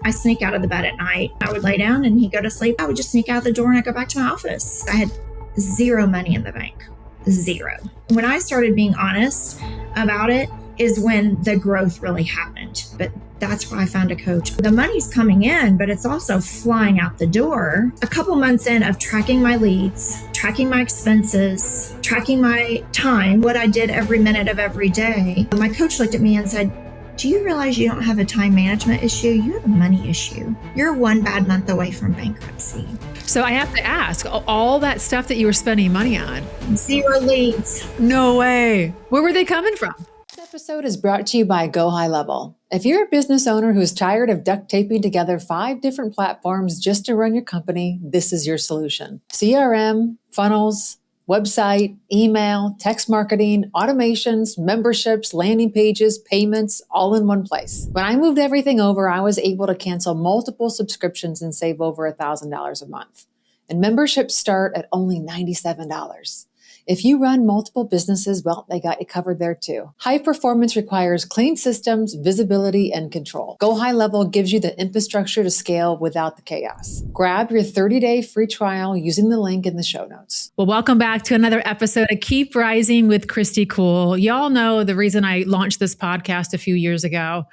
I sneak out of the bed at night. I would lay down and he'd go to sleep. I would just sneak out the door and I'd go back to my office. I had zero money in the bank, zero. When I started being honest about it is when the growth really happened. But that's why I found a coach. The money's coming in, but it's also flying out the door. A couple months in of tracking my leads, tracking my expenses, tracking my time, what I did every minute of every day, my coach looked at me and said, do you realize you don't have a time management issue? You have a money issue. You're one bad month away from bankruptcy. So I have to ask, all that stuff that you were spending money on? Zero leads. No way. Where were they coming from? This episode is brought to you by Go High Level. If you're a business owner who's tired of duct taping together 5 different platforms just to run your company, this is your solution. CRM, funnels, website, email, text marketing, automations, memberships, landing pages, payments, all in one place. When I moved everything over, I was able to cancel multiple subscriptions and save over $1,000 a month. And memberships start at only $97. If you run multiple businesses, well, they got you covered there too. High performance requires clean systems, visibility, and control. Go High Level gives you the infrastructure to scale without the chaos. Grab your 30-day free trial using the link in the show notes. Well, welcome back to another episode of Keep Rising with Kristy Kuhl. Y'all know the reason I launched this podcast a few years ago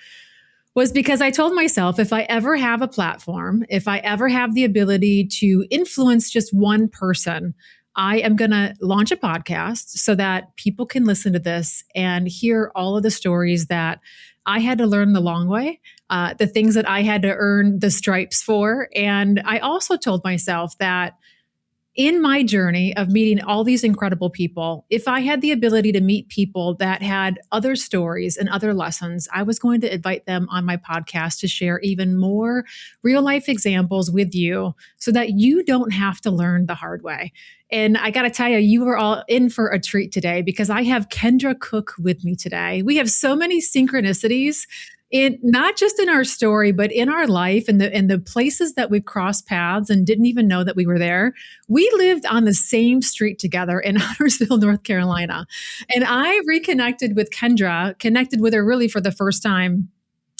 was because I told myself, if I ever have a platform, if I ever have the ability to influence just one person, I am going to launch a podcast so that people can listen to this and hear all of the stories that I had to learn the long way, the things that I had to earn the stripes for. And I also told myself that in my journey of meeting all these incredible people, if I had the ability to meet people that had other stories and other lessons, I was going to invite them on my podcast to share even more real life examples with you so that you don't have to learn the hard way. And I got to tell you, you are all in for a treat today because I have Kendra Cooke with me today. We have so many synchronicities not just in our story, but in our life and the places that we've crossed paths and didn't even know that we were there. We lived on the same street together in Huntersville, North Carolina. And I reconnected with Kendra, connected with her really for the first time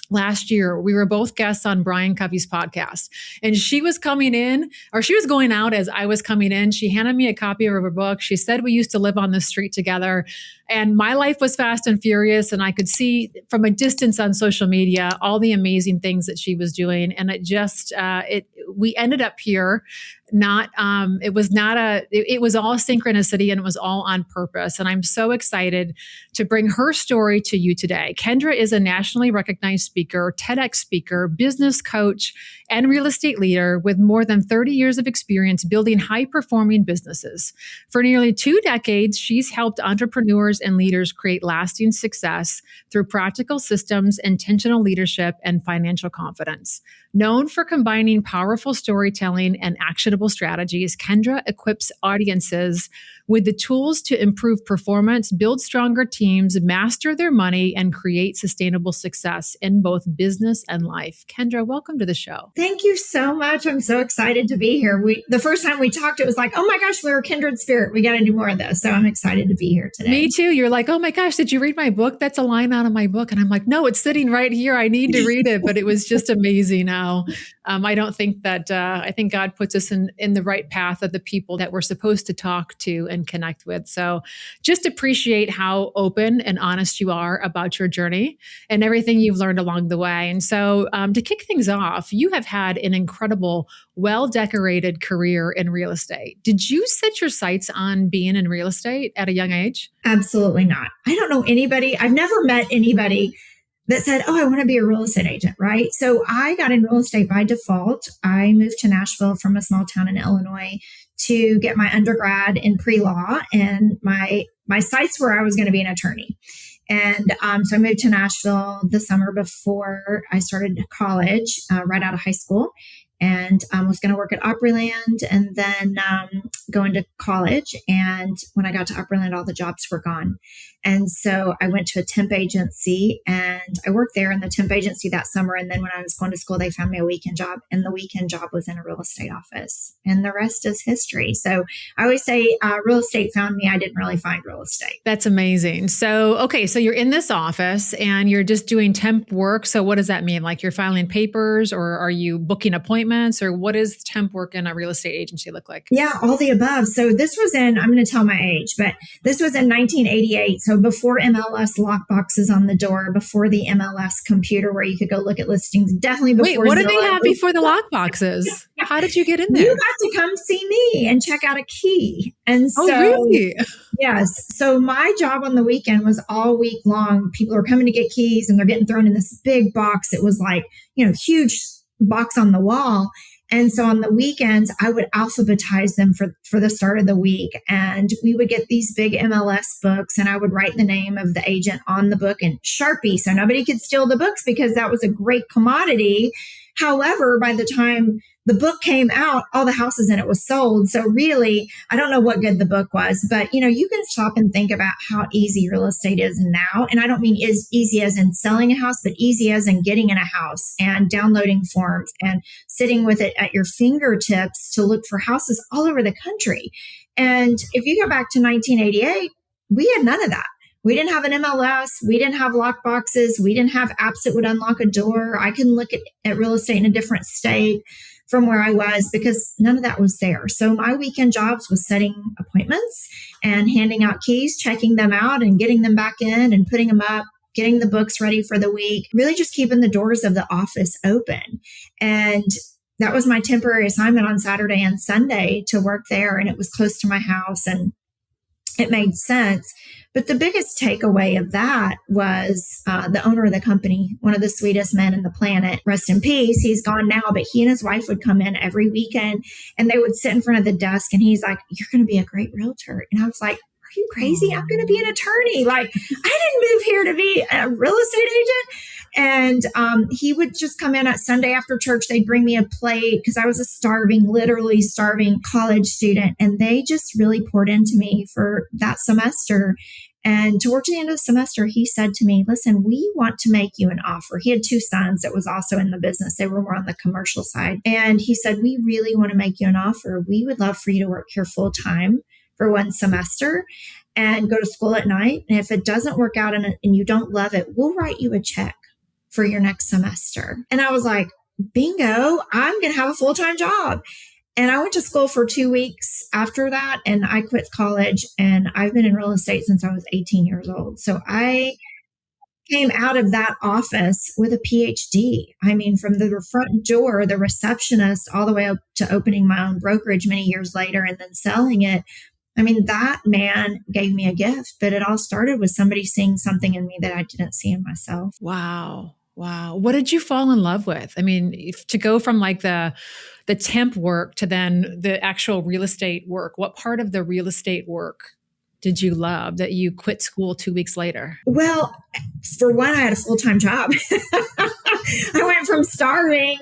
last year. We were both guests on Brian Covey's podcast, and she was coming in, or she was going out as I was coming in. She handed me a copy of her book. She said we used to live on the street together, and my life was fast and furious. And I could see from a distance on social media all the amazing things that she was doing. And it just, we ended up here. It was all synchronicity and it was all on purpose. And I'm so excited to bring her story to you today. Kendra is a nationally recognized speaker, TEDx speaker, business coach, and real estate leader with more than 30 years of experience building high-performing businesses. For nearly 2 decades, she's helped entrepreneurs and leaders create lasting success through practical systems, intentional leadership, and financial confidence. Known for combining powerful storytelling and actionable strategies, Kendra equips audiences with the tools to improve performance, build stronger teams, master their money, and create sustainable success in both business and life. Kendra, welcome to the show. Thank you so much. I'm so excited to be here. The first time we talked, it was like, oh my gosh, we're a kindred spirit. We got to do more of this. So I'm excited to be here today. Me too. You're like, oh my gosh, did you read my book? That's a line out of my book. And I'm like, no, it's sitting right here. I need to read it. But it was just amazing how I don't think that, I think God puts us in the right path of the people that we're supposed to talk to and connect with. So just appreciate how open and honest you are about your journey and everything you've learned along the way. And so to kick things off, you have had an incredible, well-decorated career in real estate. Did you set your sights on being in real estate at a young age? Absolutely not. I don't know anybody. I've never met anybody that said, oh, I want to be a real estate agent, right? So I got in real estate by default. I moved to Nashville from a small town in Illinois to get my undergrad in pre-law, and my sights were I was going to be an attorney. And so I moved to Nashville the summer before I started college, right out of high school. and was going to work at Opryland and then go into college. And when I got to Opryland, all the jobs were gone. And so I went to a temp agency and I worked there in the temp agency that summer. And then when I was going to school, they found me a weekend job, and the weekend job was in a real estate office, and the rest is history. So I always say real estate found me. I didn't really find real estate. That's amazing. So, okay. So you're in this office and you're just doing temp work. So what does that mean? Like you're filing papers, or are you booking appointments, or what does temp work in a real estate agency look like? Yeah, all the above. So this was in, I'm going to tell my age, but this was in 1988. So before MLS lockboxes on the door, before the MLS computer where you could go look at listings, definitely before. Wait, what did they have before the lockboxes? How did you get in there? You got to come see me and check out a key. And so, really? Yes. So my job on the weekend was all week long. People are coming to get keys and they're getting thrown in this big box. It was like, huge box on the wall. And so on the weekends, I would alphabetize them for the start of the week. And we would get these big MLS books, and I would write the name of the agent on the book in Sharpie so nobody could steal the books, because that was a great commodity. However, by the time the book came out, all the houses in it was sold. So really, I don't know what good the book was, but you can stop and think about how easy real estate is now. And I don't mean as easy as in selling a house, but easy as in getting in a house and downloading forms and sitting with it at your fingertips to look for houses all over the country. And if you go back to 1988, we had none of that. We didn't have an MLS. We didn't have lock boxes. We didn't have apps that would unlock a door. I couldn't look at real estate in a different state from where I was, because none of that was there. So my weekend jobs was setting appointments and handing out keys, checking them out and getting them back in and putting them up, getting the books ready for the week, really just keeping the doors of the office open. And that was my temporary assignment on Saturday and Sunday to work there. And it was close to my house and it made sense. But the biggest takeaway of that was the owner of the company, one of the sweetest men in the planet, rest in peace. He's gone now, but he and his wife would come in every weekend and they would sit in front of the desk and he's like, "You're going to be a great realtor." And I was like, "Are you crazy? I'm going to be an attorney. Like, I didn't move here to be a real estate agent." And he would just come in at Sunday after church. They'd bring me a plate because I was a literally starving college student. And they just really poured into me for that semester. And towards the end of the semester, he said to me, "Listen, we want to make you an offer." He had two sons that was also in the business. They were more on the commercial side. And he said, "We really want to make you an offer. We would love for you to work here full time for one semester and go to school at night. And if it doesn't work out and you don't love it, we'll write you a check for your next semester." And I was like, bingo, I'm going to have a full-time job. And I went to school for 2 weeks after that, and I quit college, and I've been in real estate since I was 18 years old. So I came out of that office with a PhD. I mean, from the front door, the receptionist, all the way up to opening my own brokerage many years later and then selling it. I mean, that man gave me a gift, but it all started with somebody seeing something in me that I didn't see in myself. Wow. Wow. What did you fall in love with? I mean, to go from like the temp work to then the actual real estate work, what part of the real estate work did you love that you quit school 2 weeks later? Well, for one, I had a full-time job. I went from starving,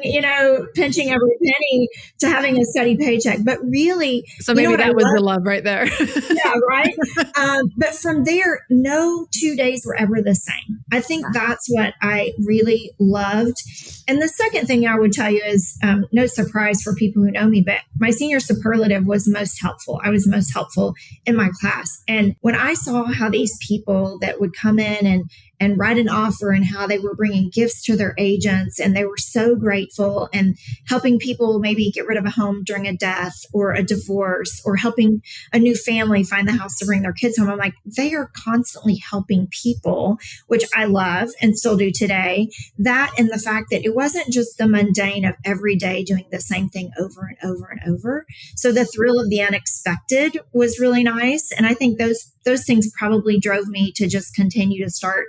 pinching every penny to having a steady paycheck. But really, so maybe that was the love right there. Yeah, right. But from there, no 2 days were ever the same. I think that's what I really loved. And the second thing I would tell you is no surprise for people who know me, but my senior superlative was most helpful. I was most helpful in my class. And when I saw how these people that would come in and write an offer and how they were bringing gifts to their agents and they were so grateful and helping people maybe get rid of a home during a death or a divorce or helping a new family find the house to bring their kids home. I'm like, they are constantly helping people, which I love and still do today. That and the fact that it wasn't just the mundane of every day doing the same thing over and over and over. So the thrill of the unexpected was really nice. And I think those things probably drove me to just continue to start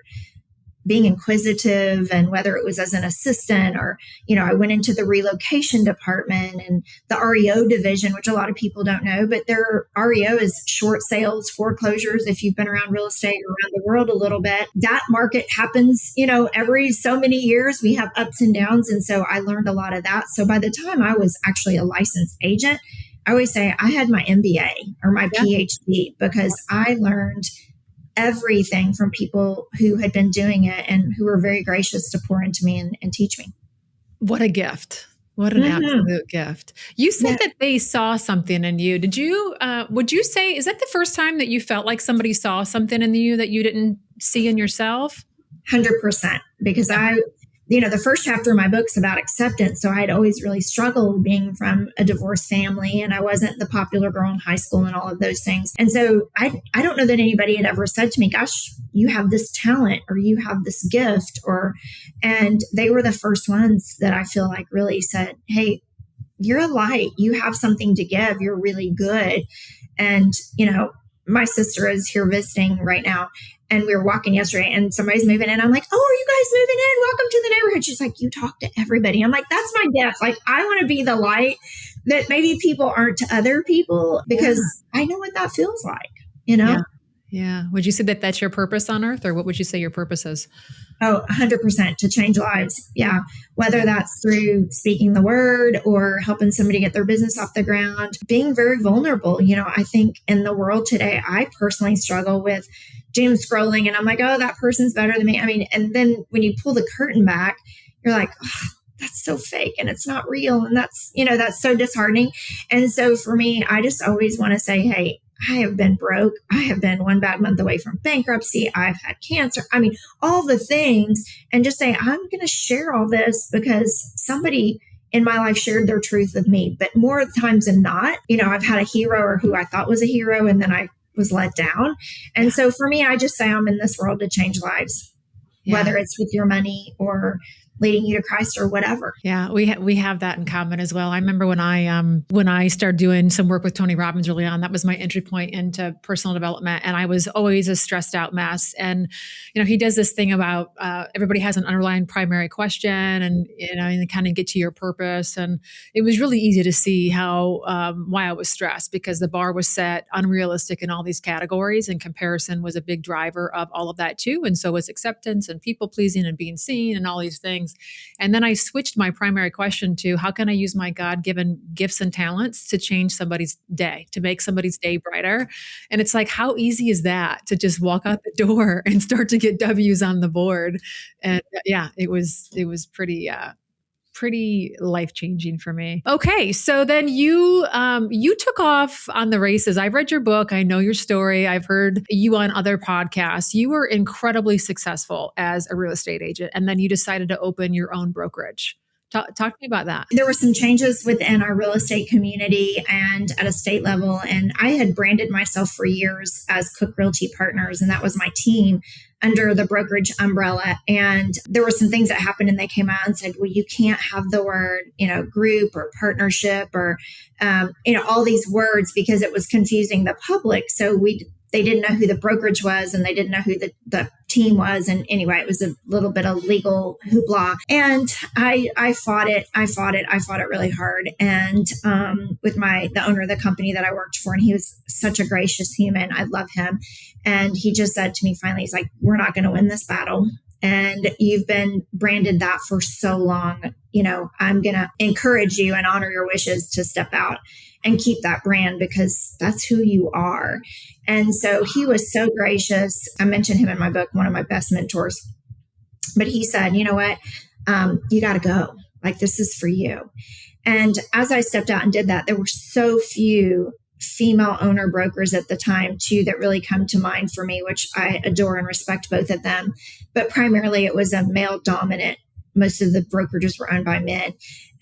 being inquisitive, and whether it was as an assistant or, I went into the relocation department and the REO division, which a lot of people don't know, but their REO is short sales, foreclosures. If you've been around real estate around the world a little bit, that market happens, every so many years. We have ups and downs. And so I learned a lot of that. So by the time I was actually a licensed agent, I always say I had my MBA or my PhD, because I learned everything from people who had been doing it and who were very gracious to pour into me and teach me. What a gift. What an absolute gift. You said that they saw something in you. Did you, would you say, is that the first time that you felt like somebody saw something in you that you didn't see in yourself? 100%. Because the first chapter of my book's about acceptance. So I had always really struggled being from a divorced family, and I wasn't the popular girl in high school and all of those things. And so I don't know that anybody had ever said to me, gosh, you have this talent or you have this gift, and they were the first ones that I feel like really said, hey, you're a light, you have something to give, you're really good. And, my sister is here visiting right now. And we were walking yesterday and somebody's moving in. I'm like, oh, are you guys moving in? Welcome to the neighborhood. She's like, you talk to everybody. I'm like, that's my gift. Like, I want to be the light that maybe people aren't to other people, because I know what that feels like, Yeah. Would you say that that's your purpose on earth, or what would you say your purpose is? Oh, 100% to change lives. Yeah. Whether that's through speaking the word or helping somebody get their business off the ground, being very vulnerable. I think in the world today, I personally struggle with doom scrolling, and I'm like, oh, that person's better than me. I mean, and then when you pull the curtain back, you're like, oh, that's so fake and it's not real. And that's so disheartening. And so for me, I just always want to say, hey, I have been broke. I have been one bad month away from bankruptcy. I've had cancer. I mean, all the things, and just say, I'm going to share all this because somebody in my life shared their truth with me. But more times than not, I've had a hero or who I thought was a hero, and then I was let down. And so for me, I just say I'm in this world to change lives, whether it's with your money or leading you to Christ or whatever. Yeah, we have that in common as well. I remember when I started doing some work with Tony Robbins early on, that was my entry point into personal development. And I was always a stressed out mess. And, he does this thing about everybody has an underlying primary question, and, and kind of get to your purpose. And it was really easy to see how, why I was stressed, because the bar was set unrealistic in all these categories, and comparison was a big driver of all of that too. And so was acceptance and people pleasing and being seen and all these things. And then I switched my primary question to, how can I use my God-given gifts and talents to change somebody's day, to make somebody's day brighter? And it's like, how easy is that, to just walk out the door and start to get W's on the board? And it was pretty life-changing for me. Okay. So then you took off on the races. I've read your book. I know your story. I've heard you on other podcasts. You were incredibly successful as a real estate agent, and then you decided to open your own brokerage. Talk to me about that. There were some changes within our real estate community and at a state level. And I had branded myself for years as Cooke Realty Partners, and that was my team under the brokerage umbrella. And there were some things that happened, and they came out and said, well, you can't have the word, group or partnership or, all these words, because it was confusing the public. So they didn't know who the brokerage was, and they didn't know who the team was. And anyway, it was a little bit of legal hoopla. And I fought it really hard. And with the owner of the company that I worked for, and he was such a gracious human. I love him. And he just said to me finally, he's like, we're not going to win this battle. And you've been branded that for so long. I'm going to encourage you and honor your wishes to step out and keep that brand, because that's who you are. And so he was so gracious. I mentioned him in my book, one of my best mentors. But he said, you know what? You got to go. Like, this is for you. And as I stepped out and did that, there were so few female owner brokers at the time too that really come to mind for me, which I adore and respect both of them. But primarily it was a male dominant. Most of the brokerages were owned by men.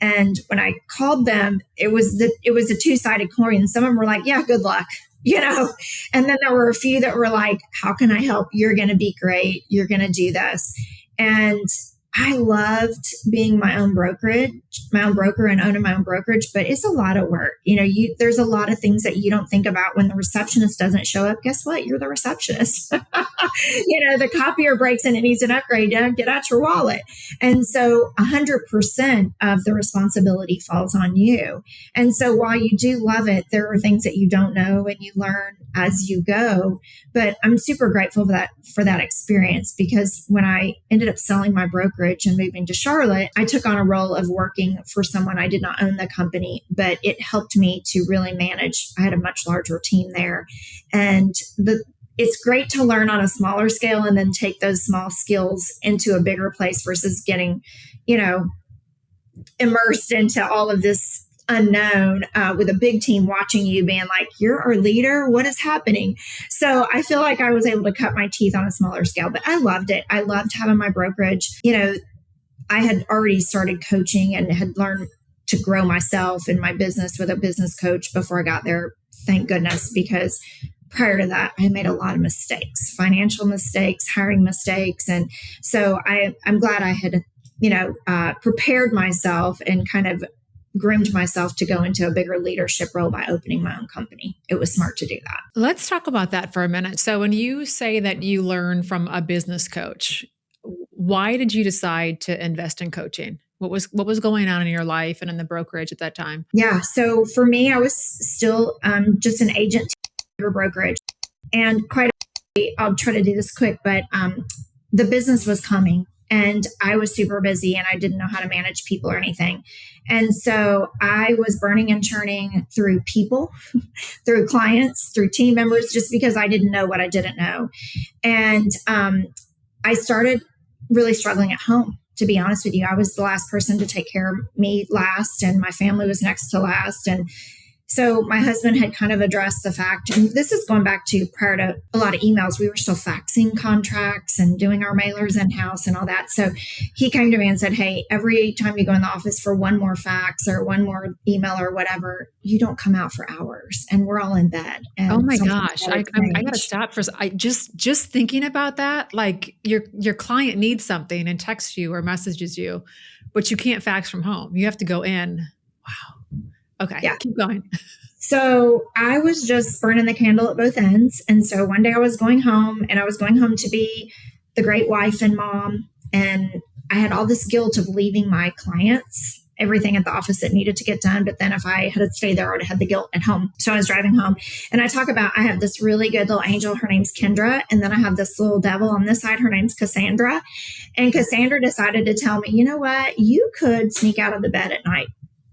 And when I called them, it was a two-sided coin. Some of them were like, yeah, good luck, and then there were a few that were like, how can I help? You're going to be great. You're going to do this. And I loved being my own brokerage my own broker and owning my own brokerage, but it's a lot of work. There's a lot of things that you don't think about when the receptionist doesn't show up. Guess what? You're the receptionist. The copier breaks and it needs an upgrade. Get out your wallet. And so 100% of the responsibility falls on you. And so while you do love it, there are things that you don't know and you learn as you go. But I'm super grateful for that experience, because when I ended up selling my brokerage and moving to Charlotte, I took on a role of working for someone. I did not own the company, but it helped me to really manage. I had a much larger team there. And it's great to learn on a smaller scale and then take those small skills into a bigger place versus getting, immersed into all of this unknown with a big team watching you being like, you're our leader. What is happening? So I feel like I was able to cut my teeth on a smaller scale, but I loved it. I loved having my brokerage. I had already started coaching and had learned to grow myself in my business with a business coach before I got there. Thank goodness, because prior to that, I made a lot of mistakes, financial mistakes, hiring mistakes. And so I'm glad I had, prepared myself and kind of groomed myself to go into a bigger leadership role by opening my own company. It was smart to do that. Let's talk about that for a minute. So when you say that you learn from a business coach, why did you decide to invest in coaching? What was going on in your life and in the brokerage at that time? Yeah. So for me, I was still just an agent to brokerage, and I'll try to do this quick, but the business was coming. And I was super busy and I didn't know how to manage people or anything. And so I was burning and churning through people, through clients, through team members, just because I didn't know what I didn't know. And I started really struggling at home, to be honest with you. I was the last person to take care of me last, and my family was next to last. And so my husband had kind of addressed the fact, and this is going back to prior to a lot of emails, we were still faxing contracts and doing our mailers in-house and all that. So he came to me and said, hey, every time you go in the office for one more fax or one more email or whatever, you don't come out for hours and we're all in bed. And oh my gosh, I got to stop for, I just thinking about that, like your client needs something and texts you or messages you, but you can't fax from home. You have to go in. Wow. Okay, yeah. Keep going. So I was just burning the candle at both ends. And so one day I was going home, and I was going home to be the great wife and mom. And I had all this guilt of leaving my clients, everything at the office that needed to get done. But then if I had to stay there, I would have had the guilt at home. So I was driving home, and I have this really good little angel. Her name's Kendra. And then I have this little devil on this side. Her name's Cassandra. And Cassandra decided to tell me, you know what? You could sneak out of the bed at night.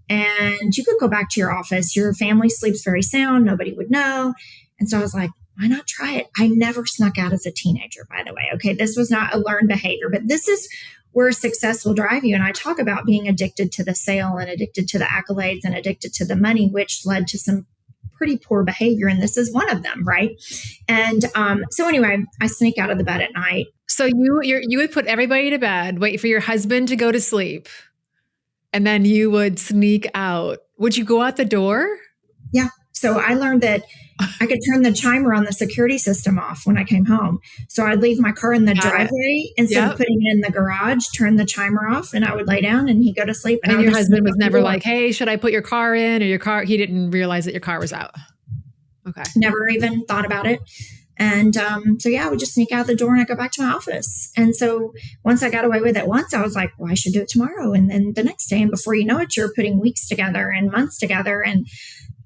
And you could go back to your office. Your family sleeps very sound. Nobody would know. And so I was like, why not try it? I never snuck out as a teenager, by the way. Okay. This was not a learned behavior, but this is where success will drive you. And I talk about being addicted to the sale and addicted to the accolades and addicted to the money, which led to some pretty poor behavior. And this is one of them. Right. And so anyway, I sneak out of the bed at night. So you would put everybody to bed, wait for your husband to go to sleep, and then you would sneak out. Would you go out the door? Yeah. So I learned that I could turn the chimer on the security system off when I came home. So I'd leave my car in the driveway instead of putting it in the garage, turn the chimer off, and I would lay down and he'd go to sleep. And your husband was never like, hey, should I put your car in, or your car? He didn't realize that your car was out. Okay. Never even thought about it. And so, I would just sneak out the door and I go back to my office. And so once I got away with it once, I was like, well, I should do it tomorrow. And then the next day, and before you know it, you're putting weeks together and months together. And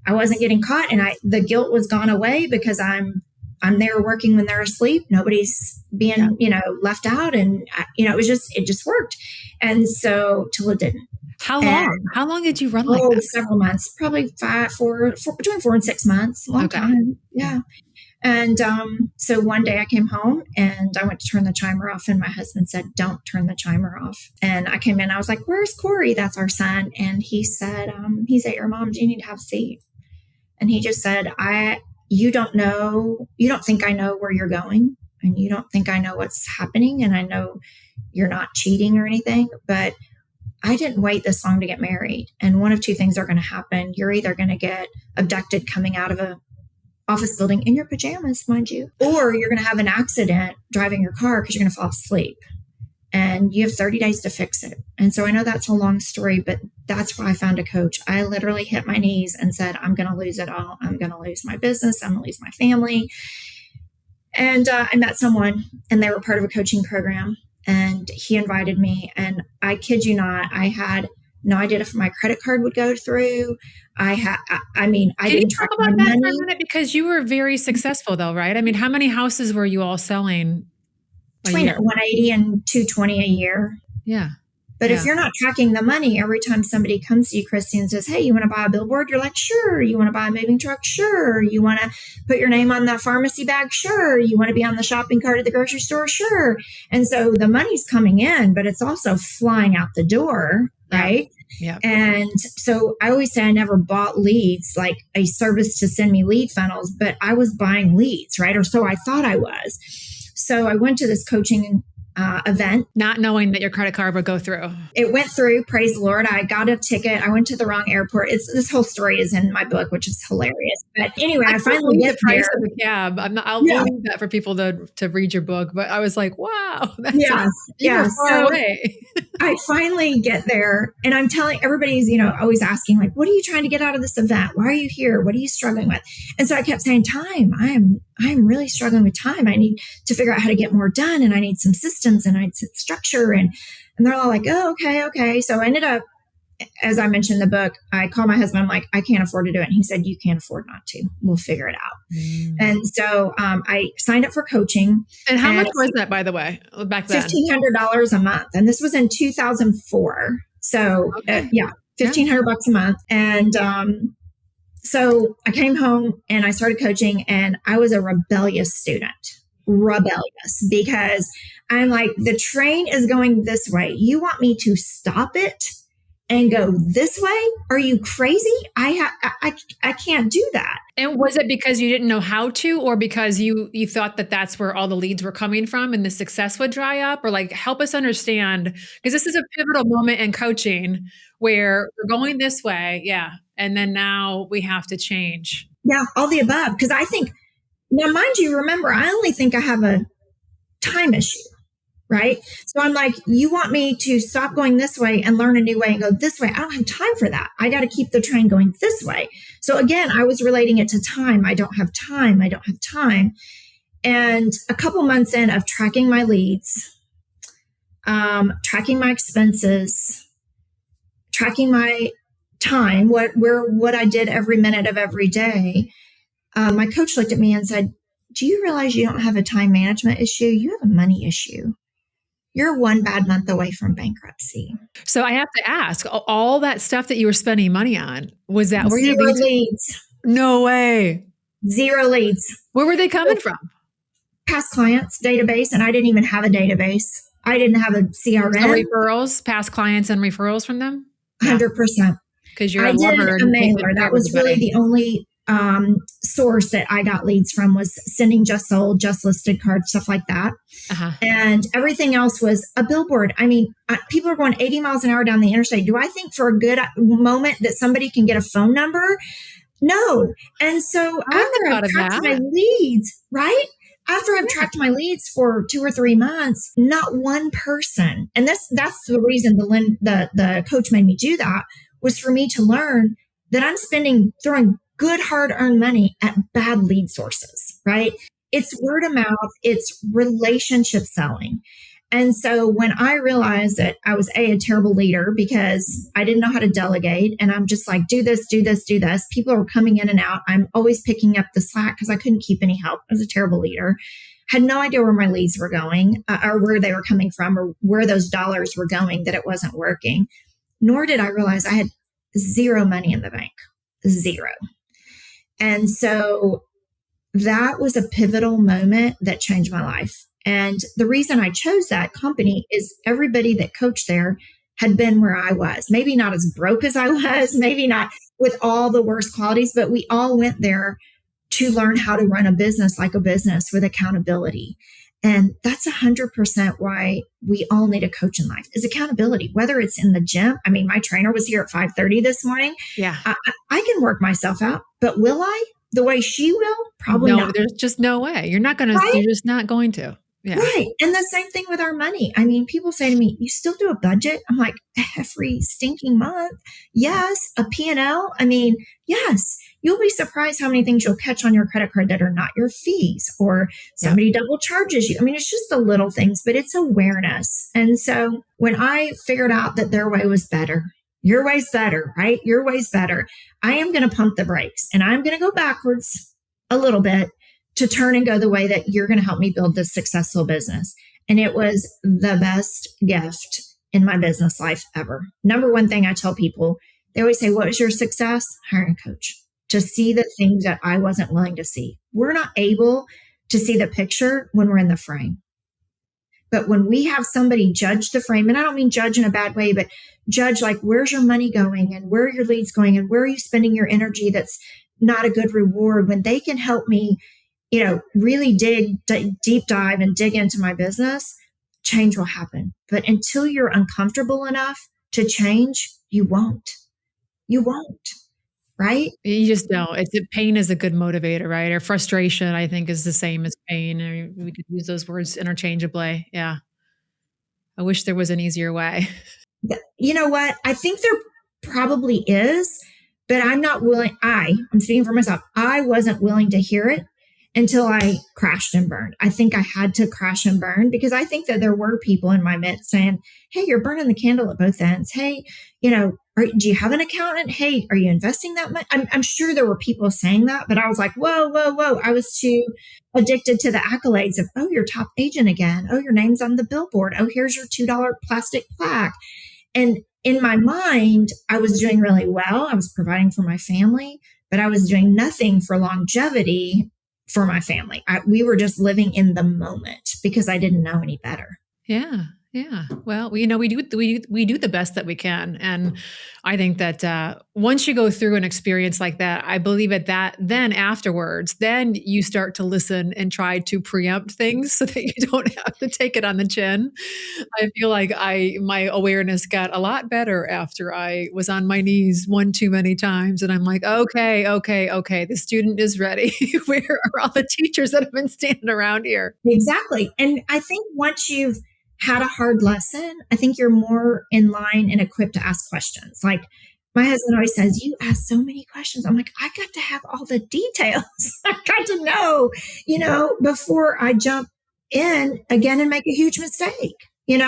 I wasn't getting caught. And the guilt was gone away because I'm there working when they're asleep. Nobody's being, left out. And, it just worked. And so till it didn't. How long did you run like that? Several months, probably between 4 and 6 months. Long time. Yeah. And so one day I came home and I went to turn the chimer off, and my husband said, don't turn the chimer off. And I came in, I was like, where's Corey? That's our son. And he said, he's at your mom's. You need to have a seat. And he just said, you don't think I know where you're going, and you don't think I know what's happening. And I know you're not cheating or anything, but I didn't wait this long to get married. And one of two things are going to happen. You're either going to get abducted coming out of a office building in your pajamas, mind you, or you're going to have an accident driving your car because you're going to fall asleep. and you have 30 days to fix it. And so I know that's a long story, but that's why I found a coach. I literally hit my knees and said, I'm going to lose it all. I'm going to lose my business. I'm going to lose my family. And I met someone, and they were part of a coaching program, and he invited me. And I kid you not, I had no idea if my credit card would go through. I didn't track my money. For a minute, because you were very successful though, right? I mean, how many houses were you all selling? Between 180 and 220 a year. Yeah. But if you're not tracking the money, every time somebody comes to you, Kristy, and says, hey, you want to buy a billboard? You're like, sure. You want to buy a moving truck? Sure. You want to put your name on the pharmacy bag? Sure. You want to be on the shopping cart at the grocery store? Sure. And so the money's coming in, but it's also flying out the door, right? Yeah. And so I always say I never bought leads, like a service to send me lead funnels, but I was buying leads, right? Or so I thought I was. So I went to this coaching event. Not knowing that your credit card would go through. It went through, praise the Lord. I got a ticket. I went to the wrong airport. This whole story is in my book, which is hilarious. But anyway, I finally get there. The cab. I'll leave that for people to read your book. But I was like, wow. That's far away. I finally get there, and I'm telling everybody's, always asking, like, what are you trying to get out of this event? Why are you here? What are you struggling with? And so I kept saying, time. I'm really struggling with time. I need to figure out how to get more done, and I need some systems, and I need some structure. And they're all like, oh, okay. So I ended up, as I mentioned in the book, I called my husband. I'm like, I can't afford to do it. And he said, you can't afford not to. We'll figure it out. And so I signed up for coaching. And how much was that, by the way, back then? $1,500 a month. And this was in 2004. So $1,500 a month. And so I came home and I started coaching, and I was a rebellious student. Because I'm like, the train is going this way. You want me to stop it and go this way? Are you crazy? I can't do that. And was it because you didn't know how to, or because you thought that that's where all the leads were coming from and the success would dry up? Or like, help us understand, because this is a pivotal moment in coaching where we're going this way. Yeah. And then now we have to change. Yeah. All the above. Because I think, now, mind you, remember, I only think I have a time issue, right? So I'm like, you want me to stop going this way and learn a new way and go this way? I don't have time for that. I got to keep the train going this way. So again, I was relating it to time. I don't have time. And a couple months in of tracking my leads, tracking my expenses, tracking my time, what I did every minute of every day, my coach looked at me and said, do you realize you don't have a time management issue? You have a money issue. You're one bad month away from bankruptcy. So I have to ask, all that stuff that you were spending money on, was that... Zero leads. No way. Zero leads. Where were they coming from? Past clients, database, and I didn't even have a database. I didn't have a CRM. So referrals, past clients and referrals from them? 100%. Because you're I did a mailer. That was really the only source that I got leads from, was sending just sold, just listed cards, stuff like that. And everything else was a billboard. I mean, people are going 80 miles an hour down the interstate. Do I think for a good moment that somebody can get a phone number? No. And so after I've tracked my leads, right? After I've tracked my leads for 2 or 3 months, not one person. And that's the reason the coach made me do that, was for me to learn that I'm throwing good, hard-earned money at bad lead sources, right? It's word of mouth. It's relationship selling. And so when I realized that I was a terrible leader because I didn't know how to delegate, and I'm just like, do this, people are coming in and out. I'm always picking up the slack because I couldn't keep any help. I was a terrible leader. Had no idea where my leads were going, or where they were coming from, or where those dollars were going, that it wasn't working. Nor did I realize I had zero money in the bank. Zero. And so that was a pivotal moment that changed my life. And the reason I chose that company is everybody that coached there had been where I was. Maybe not as broke as I was, maybe not with all the worst qualities, but we all went there to learn how to run a business like a business with accountability. And that's 100% why we all need a coach in life, is accountability, whether it's in the gym. I mean, my trainer was here at 5:30 this morning. Yeah. I can work myself out, but will I? The way she will? Probably not. There's just no way. You're not going to, right? You're just not going to. Yeah. Right. And the same thing with our money. I mean, people say to me, you still do a budget? I'm like, every stinking month. Yes. A P&L. I mean, yes. You'll be surprised how many things you'll catch on your credit card that are not your fees or somebody double charges you. I mean, it's just the little things, but it's awareness. And so when I figured out that their way was better, your way's better, right? Your way's better. I am going to pump the brakes and I'm going to go backwards a little bit to turn and go the way that you're going to help me build this successful business. And it was the best gift in my business life ever. Number one thing I tell people, they always say, what is your success? Hiring a coach to see the things that I wasn't willing to see. We're not able to see the picture when we're in the frame. But when we have somebody judge the frame, and I don't mean judge in a bad way, but judge like, where's your money going and where are your leads going and where are you spending your energy that's not a good reward, when they can help me, really deep dive and dig into my business, change will happen. But until you're uncomfortable enough to change, you won't. You won't. Right? You just don't. Pain is a good motivator, right? Or frustration, I think, is the same as pain. I mean, we could use those words interchangeably. Yeah. I wish there was an easier way. You know what? I think there probably is, but I'm not willing. I'm speaking for myself. I wasn't willing to hear it until I crashed and burned. I think I had to crash and burn because I think that there were people in my midst saying, hey, you're burning the candle at both ends. Hey, do you have an accountant? Hey, are you investing that much? I'm sure there were people saying that, but I was like, whoa. I was too addicted to the accolades of, oh, you're top agent again. Oh, your name's on the billboard. Oh, here's your $2 plastic plaque. And in my mind, I was doing really well. I was providing for my family, but I was doing nothing for longevity for my family. We were just living in the moment because I didn't know any better. Yeah. Yeah. Well, we do the best that we can. And I think that once you go through an experience like that, I believe then afterwards, then you start to listen and try to preempt things so that you don't have to take it on the chin. I feel like my awareness got a lot better after I was on my knees one too many times. And I'm like, okay. The student is ready. Where are all the teachers that have been standing around here? Exactly. And I think once you've had a hard lesson, I think you're more in line and equipped to ask questions. Like my husband always says, you ask so many questions. I'm like, I got to have all the details. I got to know, before I jump in again and make a huge mistake, You're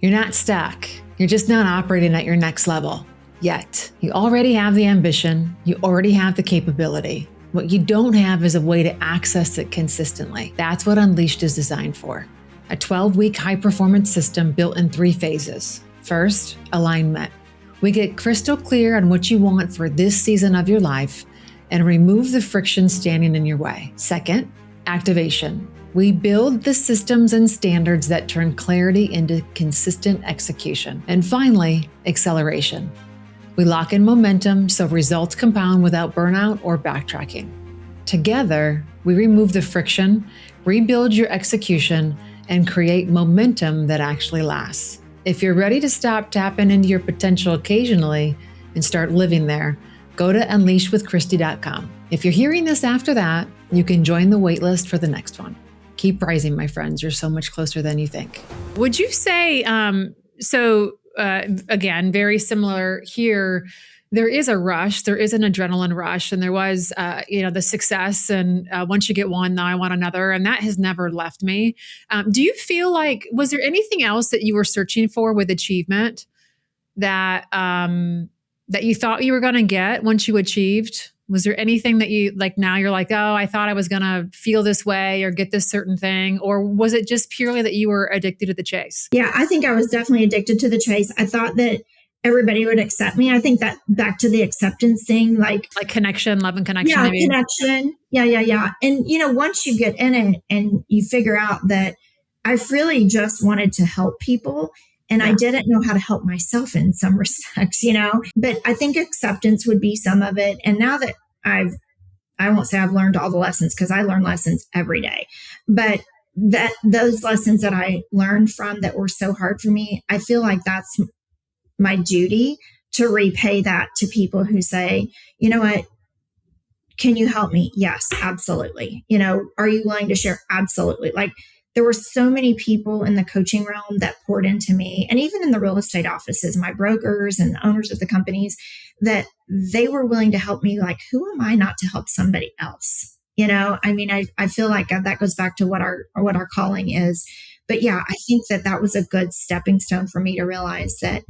not stuck. You're just not operating at your next level yet. You already have the ambition. You already have the capability. What you don't have is a way to access it consistently. That's what Unleashed is designed for. A 12-week high-performance system built in 3 phases. First, alignment. We get crystal clear on what you want for this season of your life and remove the friction standing in your way. Second, activation. We build the systems and standards that turn clarity into consistent execution. And finally, acceleration. We lock in momentum so results compound without burnout or backtracking. Together, we remove the friction, rebuild your execution, and create momentum that actually lasts. If you're ready to stop tapping into your potential occasionally and start living there, go to unleashedwithkristy.com. If you're hearing this after that, you can join the waitlist for the next one. Keep rising, my friends. You're so much closer than you think. Would you say, again, very similar here, there is a rush, there is an adrenaline rush, and there was, the success. And once you get one, now I want another. And that has never left me. Do you feel like, was there anything else that you were searching for with achievement that you thought you were going to get once you achieved? Was there anything that you now you're like, oh, I thought I was going to feel this way or get this certain thing? Or was it just purely that you were addicted to the chase? Yeah, I think I was definitely addicted to the chase. I thought that everybody would accept me. I think that back to the acceptance thing, like connection, love and connection. Yeah, maybe. Connection. Yeah. And, once you get in it and you figure out that I really just wanted to help people and I didn't know how to help myself in some respects, but I think acceptance would be some of it. And now that I won't say I've learned all the lessons because I learn lessons every day, but those lessons that I learned from that were so hard for me, I feel like that's my duty to repay that to people who say, you know what, can you help me? Yes, absolutely. Are you willing to share? Absolutely. there were so many people in the coaching realm that poured into me, and even in the real estate offices, my brokers and the owners of the companies, that they were willing to help me. Like, who am I not to help somebody else? I mean, I feel like that goes back to what our calling is. But yeah, I think that was a good stepping stone for me to realize that,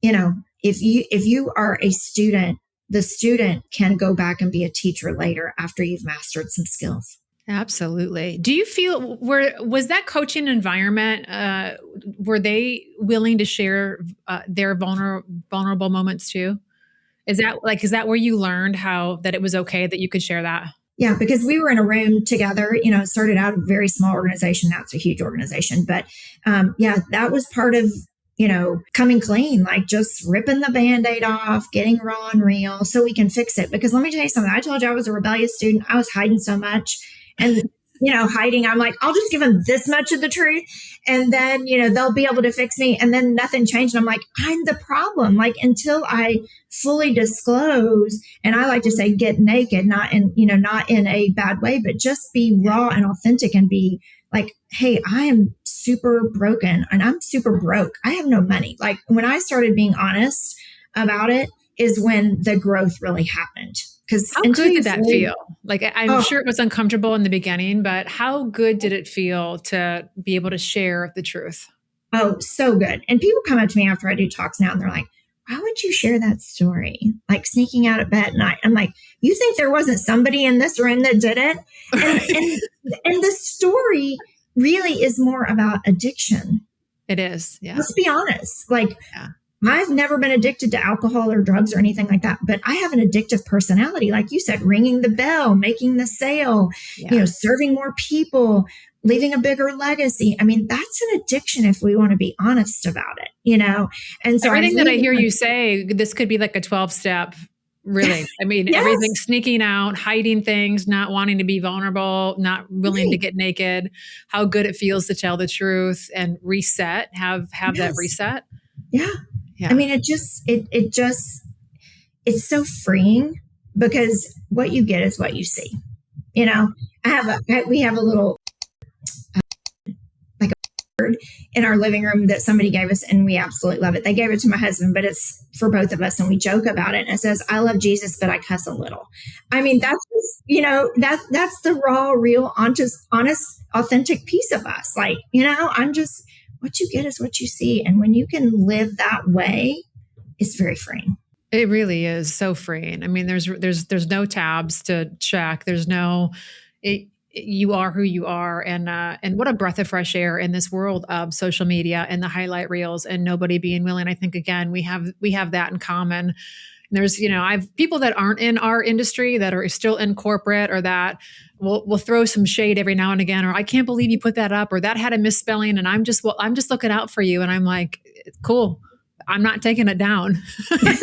if you are a student, the student can go back and be a teacher later after you've mastered some skills. Absolutely. Do you feel was that coaching environment, were they willing to share their vulnerable moments too? Is that where you learned that it was okay that you could share that? Yeah, because we were in a room together, it started out a very small organization. Now it's a huge organization. But that was part of, coming clean, like just ripping the Band-Aid off, getting raw and real so we can fix it. Because let me tell you something. I told you I was a rebellious student. I was hiding so much. And, hiding, I'm like, I'll just give them this much of the truth. And then, they'll be able to fix me. And then nothing changed. And I'm like, I'm the problem. Like, until I fully disclose, and I like to say, get naked, not in a bad way, but just be raw and authentic and be like, hey, I am super broken and I'm super broke. I have no money. Like, when I started being honest about it is when the growth really happened. Because how good did that feel? Like, I'm sure it was uncomfortable in the beginning, but how good did it feel to be able to share the truth? Oh, so good. And people come up to me after I do talks now and they're like, why would you share that story? Like sneaking out at bed at night. I'm like, you think there wasn't somebody in this room that did it? And the story really is more about addiction. It is. Yeah. Let's be honest. Like, I've never been addicted to alcohol or drugs or anything like that, but I have an addictive personality. Like you said, ringing the bell, making the sale, serving more people, leaving a bigger legacy. I mean, that's an addiction if we want to be honest about it, And so everything that I hear you say, this could be like a 12-step, really. I mean, yes. Everything, sneaking out, hiding things, not wanting to be vulnerable, not willing to get naked, how good it feels to tell the truth and reset, have that reset. Yeah. I mean, it's so freeing because what you get is what you see. We have a little like a bird in our living room that somebody gave us, and we absolutely love it. They gave it to my husband, but it's for both of us, and we joke about it. And it says, "I love Jesus, but I cuss a little." I mean, that's just, that's the raw, real, honest, authentic piece of us. Like, I'm just. What you get is what you see. And when you can live that way, it's very freeing. It really is so freeing. I mean, there's no tabs to check. There's no, you are who you are. And what a breath of fresh air in this world of social media and the highlight reels and nobody being willing. I think, again, we have that in common. There's, I've people that aren't in our industry that are still in corporate or that will throw some shade every now and again, or I can't believe you put that up, or that had a misspelling. And I'm just looking out for you. And I'm like, cool. I'm not taking it down. Like,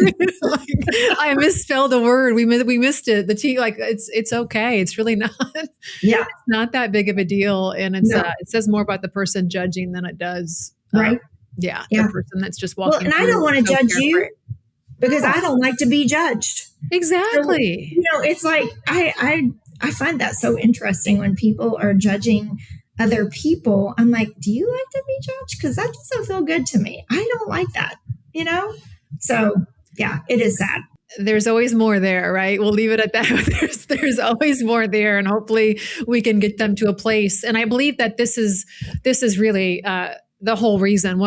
I misspelled a word. We missed it. The T, like it's okay. It's really not. Yeah. It's not that big of a deal. And it's it says more about the person judging than it does. Right. The person that's just walking. Well, and I don't want to judge you. Because I don't like to be judged. Exactly. So, it's like, I find that so interesting when people are judging other people. I'm like, do you like to be judged? Because that doesn't feel good to me. I don't like that, So yeah, it is sad. There's always more there, right? We'll leave it at that. There's always more there, and hopefully we can get them to a place. And I believe that this is really, the whole reason.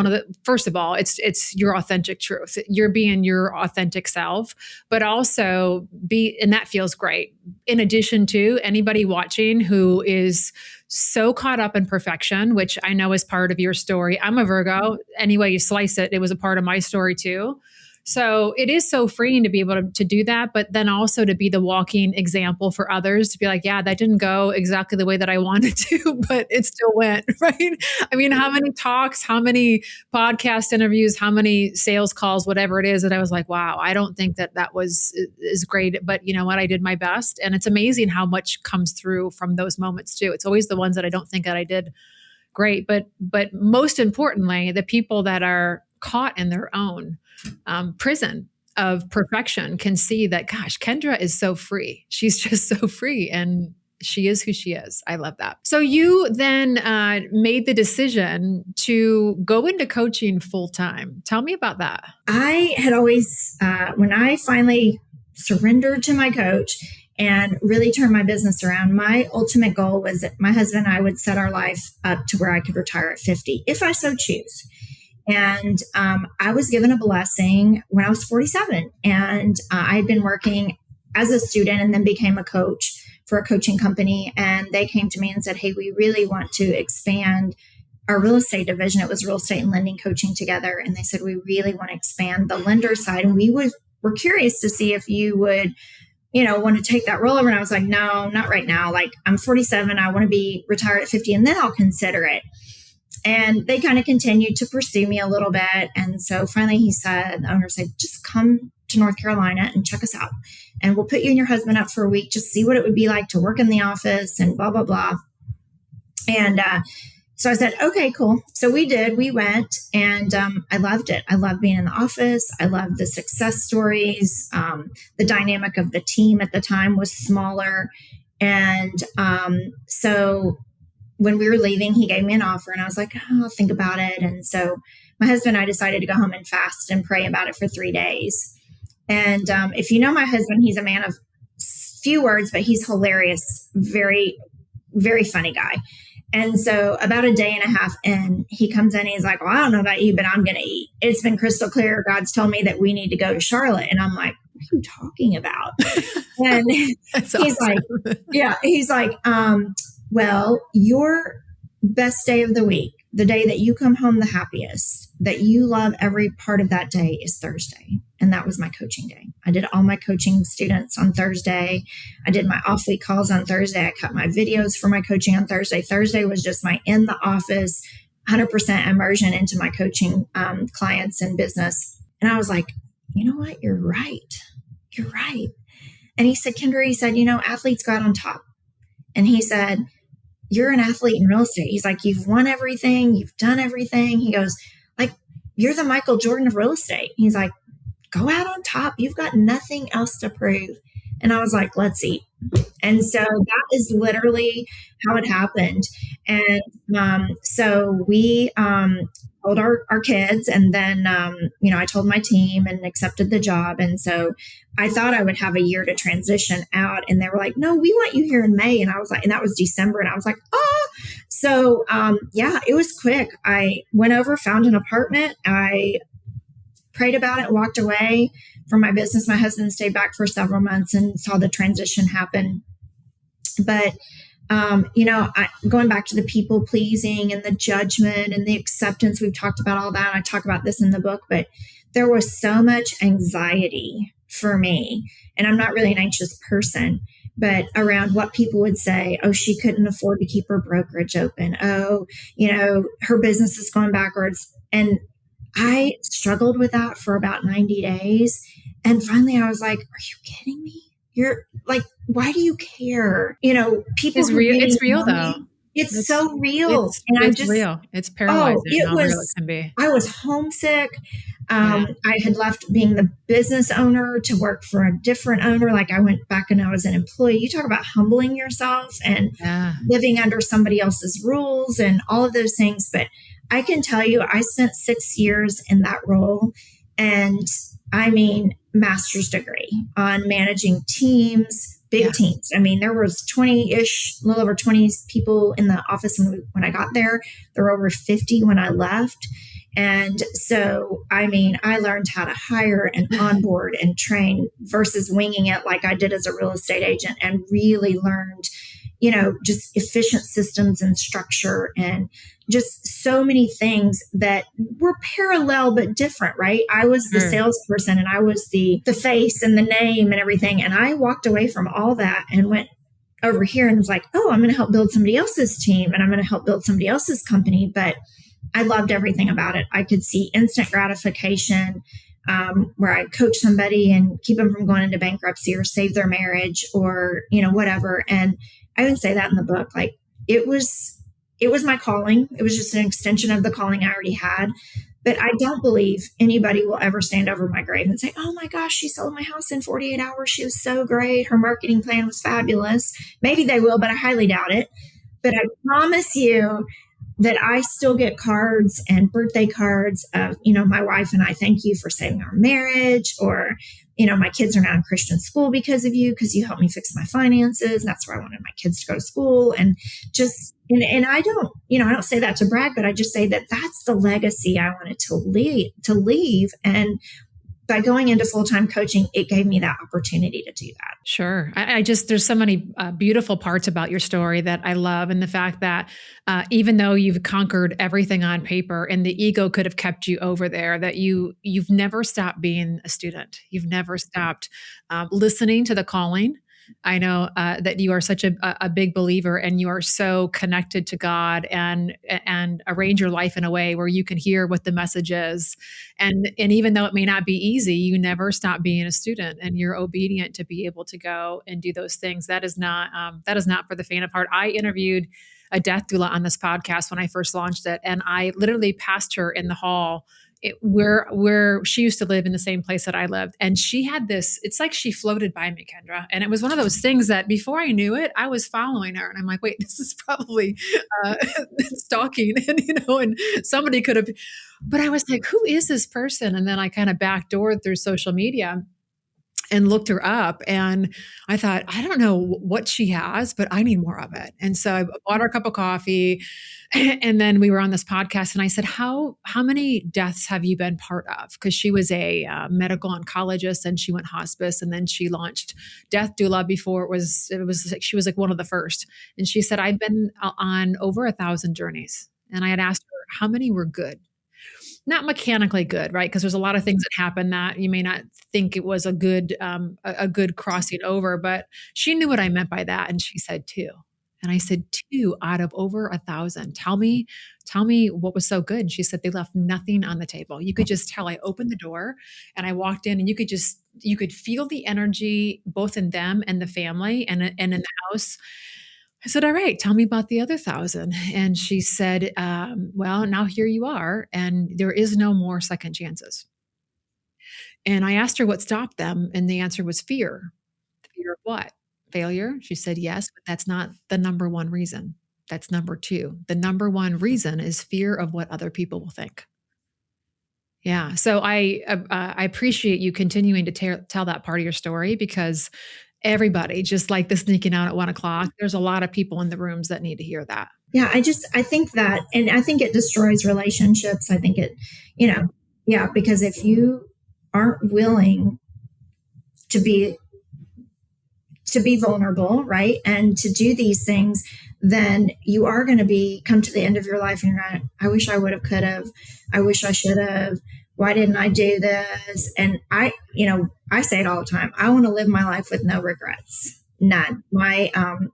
First of all, it's your authentic truth. You're being your authentic self, but also and that feels great. In addition to anybody watching who is so caught up in perfection, which I know is part of your story. I'm a Virgo. Any way you slice it, it was a part of my story too. So it is so freeing to be able to do that, but then also to be the walking example for others, to be like, yeah, that didn't go exactly the way that I wanted to, but it still went, right? I mean, how many talks, how many podcast interviews, how many sales calls, whatever it is, that I was like, wow, I don't think that was is great, but you know what? I did my best. And it's amazing how much comes through from those moments too. It's always the ones that I don't think that I did great, but most importantly, the people that are caught in their own prison of perfection can see that, gosh, Kendra is so free. She's just so free. And she is who she is. I love that. So you then made the decision to go into coaching full time. Tell me about that. I had always, when I finally surrendered to my coach and really turned my business around, my ultimate goal was that my husband and I would set our life up to where I could retire at 50, if I so choose. And I was given a blessing when I was 47. And I had been working as a student and then became a coach for a coaching company. And they came to me and said, hey, we really want to expand our real estate division. It was real estate and lending coaching together. And they said, we really want to expand the lender side. And we're curious to see if you would, want to take that role over. And I was like, no, not right now. Like, I'm 47. I want to be retired at 50 and then I'll consider it. And they kind of continued to pursue me a little bit. And so finally the owner said, just come to North Carolina and check us out. And we'll put you and your husband up for a week, just see what it would be like to work in the office and blah, blah, blah. And so I said, okay, cool. So we went and I loved it. I loved being in the office. I loved the success stories. The dynamic of the team at the time was smaller. And so when we were leaving, he gave me an offer and I was like, oh, I'll think about it. And so my husband and I decided to go home and fast and pray about it for 3 days. And if you know my husband, he's a man of few words, but he's hilarious. Very, very funny guy. And so about a day and a half in, he comes in and he's like, well, I don't know about you, but I'm going to eat. It's been crystal clear. God's told me that we need to go to Charlotte. And I'm like, what are you talking about? And he's like, well, your best day of the week, the day that you come home the happiest, that you love every part of that day is Thursday. And that was my coaching day. I did all my coaching students on Thursday. I did my off-week calls on Thursday. I cut my videos for my coaching on Thursday. Thursday was just my in the office, 100% immersion into my coaching clients and business. And I was like, you know what? You're right. You're right. And he said, Kendra, athletes go out on top. And he said, you're an athlete in real estate. He's like, you've won everything. You've done everything. He goes, like, you're the Michael Jordan of real estate. He's like, go out on top. You've got nothing else to prove. And I was like, let's eat. And so that is literally how it happened. And so we told our kids, and then, I told my team and accepted the job. And so I thought I would have a year to transition out. And they were like, no, we want you here in May. And I was like, and that was December. And I was like, oh, so it was quick. I went over, found an apartment. I prayed about it, walked away from my business. My husband stayed back for several months and saw the transition happen. But, going back to the people pleasing and the judgment and the acceptance, we've talked about all that. I talk about this in the book, but there was so much anxiety for me. And I'm not really an anxious person, but around what people would say. Oh, she couldn't afford to keep her brokerage open. Oh, her business is going backwards. And I struggled with that for about 90 days. And finally I was like, are you kidding me? You're like, why do you care? People. It's real though. It's so real. It's real. It's paralyzing how real it can be. I was homesick. I had left being the business owner to work for a different owner. Like I went back and I was an employee. You talk about humbling yourself and living under somebody else's rules and all of those things. But I can tell you, I spent 6 years in that role, and master's degree on managing teams, big teams. There was 20-ish, a little over 20 people in the office when I got there. There were over 50 when I left. And so, I learned how to hire and onboard and train versus winging it like I did as a real estate agent, and really learned, just efficient systems and structure and just so many things that were parallel but different, right? I was the salesperson and I was the face and the name and everything. And I walked away from all that and went over here and was like, oh, I'm going to help build somebody else's team and I'm going to help build somebody else's company. But I loved everything about it. I could see instant gratification where I coach somebody and keep them from going into bankruptcy or save their marriage or, whatever. And I even say that in the book. Like it was my calling. It was just an extension of the calling I already had. But I don't believe anybody will ever stand over my grave and say, oh my gosh, she sold my house in 48 hours. She was so great. Her marketing plan was fabulous. Maybe they will, but I highly doubt it. But I promise you that I still get cards and birthday cards of, my wife and I, thank you for saving our marriage, or, my kids are now in Christian school because of you, because you helped me fix my finances. That's where I wanted my kids to go to school. And just, and I don't, I don't say that to brag, but I just say that that's the legacy I wanted to leave. And by going into full-time coaching, it gave me that opportunity to do that. Sure. I just, there's so many beautiful parts about your story that I love. And the fact that even though you've conquered everything on paper and the ego could have kept you over there, that you've never stopped being a student. You've never stopped listening to the calling. I know that you are such a big believer, and you are so connected to God, and arrange your life in a way where you can hear what the message is. And even though it may not be easy, you never stop being a student, and you're obedient to be able to go and do those things. That is not for the faint of heart. I interviewed a death doula on this podcast when I first launched it, and I literally passed her in the hall where she used to live, in the same place that I lived. And she had this, it's like she floated by me, Kendra. And it was one of those things that before I knew it, I was following her. And I'm like, wait, this is probably stalking. And, and somebody could have, but I was like, who is this person? And then I kind of backdoored through social media and looked her up, and I thought, I don't know what she has, but I need more of it. And so I bought her a cup of coffee, and then we were on this podcast, and I said, how many deaths have you been part of? Because she was a medical oncologist, and she went hospice, and then she launched Death Doula before it was like, she was like one of the first. And she said, I've been on over 1,000 journeys. And I had asked her, how many were good? Not mechanically good, right? Because there's a lot of things that happen that you may not think it was a good crossing over, but she knew what I meant by that. And she said 2. And I said, 2 out of over 1,000. Tell me what was so good. And she said, they left nothing on the table. You could just tell. I opened the door and I walked in, and you could feel the energy both in them and the family and in the house. I said, all right, tell me about the other 1,000. And she said, well, now here you are, and there is no more second chances. And I asked her what stopped them, and the answer was fear. Fear of what? Failure? She said, yes, but that's not the number one reason. That's number 2. The number one reason is fear of what other people will think. Yeah. So I appreciate you continuing to tell that part of your story, because everybody, just like the sneaking out at 1:00, there's a lot of people in the rooms that need to hear that. Yeah. I think that, and I think it destroys relationships. I think it, because if you aren't willing to be vulnerable, right, and to do these things, then you are going to come to the end of your life and you're not, I wish I would have, could have, I wish I should have. Why didn't I do this? And I say it all the time. I want to live my life with no regrets. None.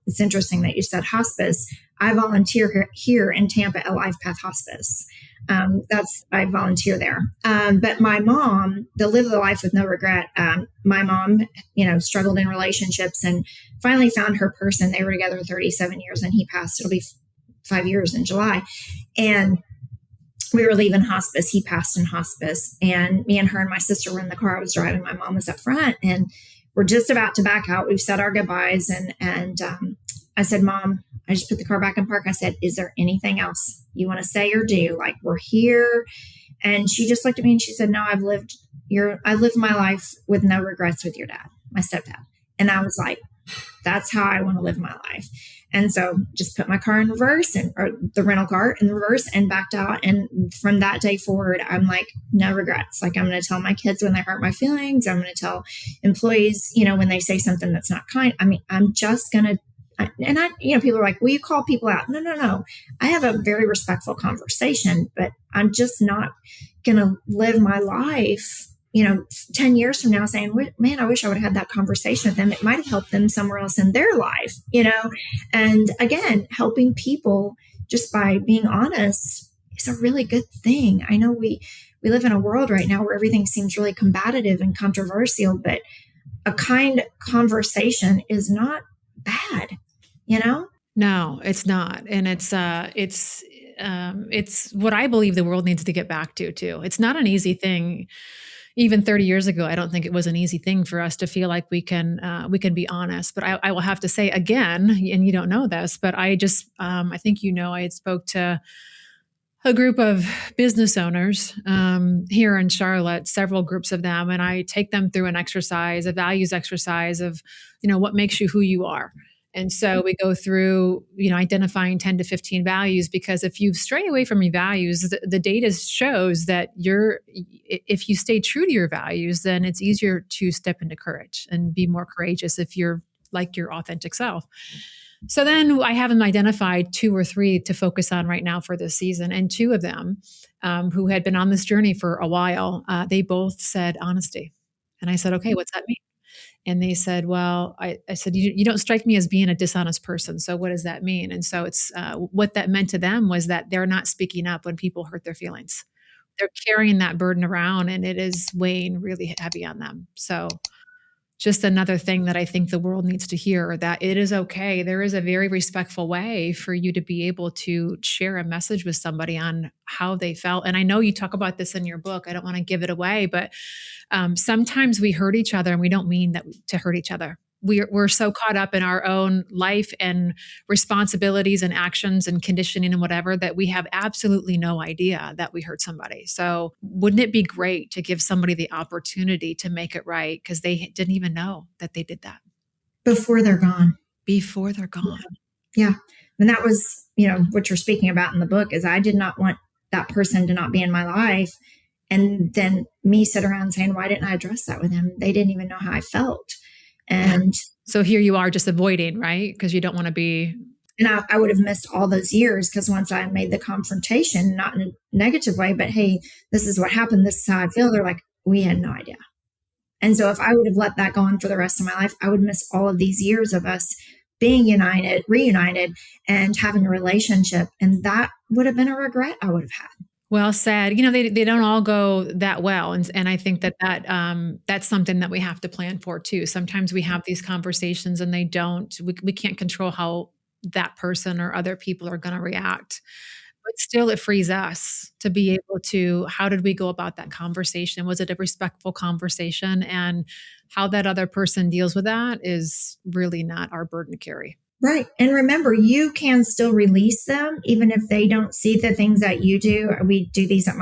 It's interesting that you said hospice. I volunteer here in Tampa at Life Path Hospice. I volunteer there. But my mom, to live the life with no regret, my mom, struggled in relationships and finally found her person. They were together 37 years and he passed. It'll be 5 years in July. And we were leaving hospice. He passed in hospice, and me and her and my sister were in the car. I was driving. My mom was up front, and we're just about to back out. We've said our goodbyes. And I said, Mom, I just put the car back in park. I said, is there anything else you want to say or do? Like, we're here. And she just looked at me and she said, no, I lived my life with no regrets with your dad, my stepdad. And I was like, that's how I want to live my life. And so just put my car in reverse, or the rental car in reverse, and backed out. And from that day forward, I'm like, no regrets. Like, I'm going to tell my kids when they hurt my feelings. I'm going to tell employees, when they say something that's not kind. I mean, I'm just going to, people are like, will you call people out? No. I have a very respectful conversation, but I'm just not going to live my life 10 years from now saying, man, I wish I would have had that conversation with them. It might have helped them somewhere else in their life, and again, helping people just by being honest is a really good thing. I know we live in a world right now where everything seems really combative and controversial, but a kind conversation is not bad, No, it's not. And it's it's what I believe the world needs to get back to too. It's not an easy thing. Even 30 years ago, I don't think it was an easy thing for us to feel like we can be honest. But I will have to say again, and you don't know this, but I just I think I had spoke to a group of business owners here in Charlotte, several groups of them, and I take them through an exercise, a values exercise of, what makes you who you are. And so we go through, identifying 10 to 15 values, because if you stray away from your values, the data shows that if you stay true to your values, then it's easier to step into courage and be more courageous if you're like your authentic self. So then I have them identified 2 or 3 to focus on right now for this season. And 2 of them who had been on this journey for a while, they both said honesty. And I said, okay, what's that mean? And they said, well, I said, you don't strike me as being a dishonest person. So what does that mean? And so it's what that meant to them was that they're not speaking up when people hurt their feelings. They're carrying that burden around, and it is weighing really heavy on them. So just another thing that I think the world needs to hear, that it is okay. There is a very respectful way for you to be able to share a message with somebody on how they felt. And I know you talk about this in your book. I don't want to give it away, but sometimes we hurt each other and we don't mean that to hurt each other. We're so caught up in our own life and responsibilities and actions and conditioning and whatever that we have absolutely no idea that we hurt somebody. So wouldn't it be great to give somebody the opportunity to make it right, because they didn't even know that they did that before they're gone. Yeah. And that was, what you're speaking about in the book is I did not want that person to not be in my life. And then me sit around saying, why didn't I address that with him? They didn't even know how I felt. And so here you are just avoiding, right? Because you don't want to be. And I would have missed all those years, because once I made the confrontation, not in a negative way, but hey, this is what happened. This is how I feel. They're like, we had no idea. And so if I would have let that go on for the rest of my life, I would miss all of these years of us being reunited and having a relationship. And that would have been a regret I would have had. Well said. They don't all go that well. And I think that's something that we have to plan for too. Sometimes we have these conversations and we can't control how that person or other people are going to react. But still, it frees us to be able to, how did we go about that conversation? Was it a respectful conversation? And how that other person deals with that is really not our burden to carry. Right. And remember, you can still release them, even if they don't see the things that you do. We do these at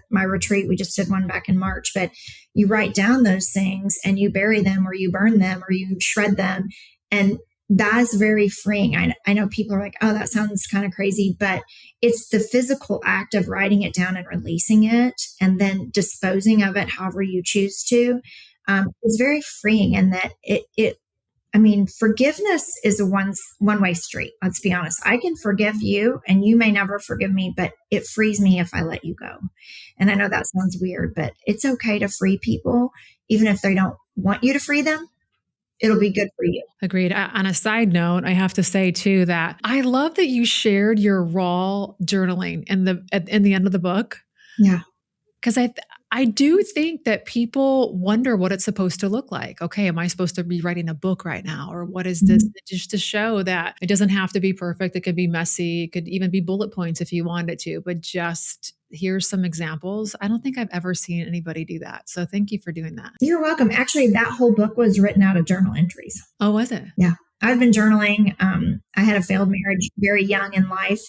my retreat. We just did one back in March, but you write down those things and you bury them, or you burn them, or you shred them. And that's very freeing. I know people are like, oh, that sounds kind of crazy, but it's the physical act of writing it down and releasing it and then disposing of it however you choose to. It's very freeing, and that forgiveness is a one-way street. Let's be honest. I can forgive you and you may never forgive me, but it frees me if I let you go. And I know that sounds weird, but it's okay to free people, even if they don't want you to free them. It'll be good for you. Agreed. On a side note, I have to say too that I love that you shared your raw journaling in the end of the book. Yeah. Because I do think that people wonder what it's supposed to look like. Okay, am I supposed to be writing a book right now? Or what is this? Just to show that it doesn't have to be perfect. It could be messy. It could even be bullet points if you wanted it to. But just here's some examples. I don't think I've ever seen anybody do that. So thank you for doing that. You're welcome. Actually, that whole book was written out of journal entries. Oh, was it? Yeah. I've been journaling. I had a failed marriage very young in life.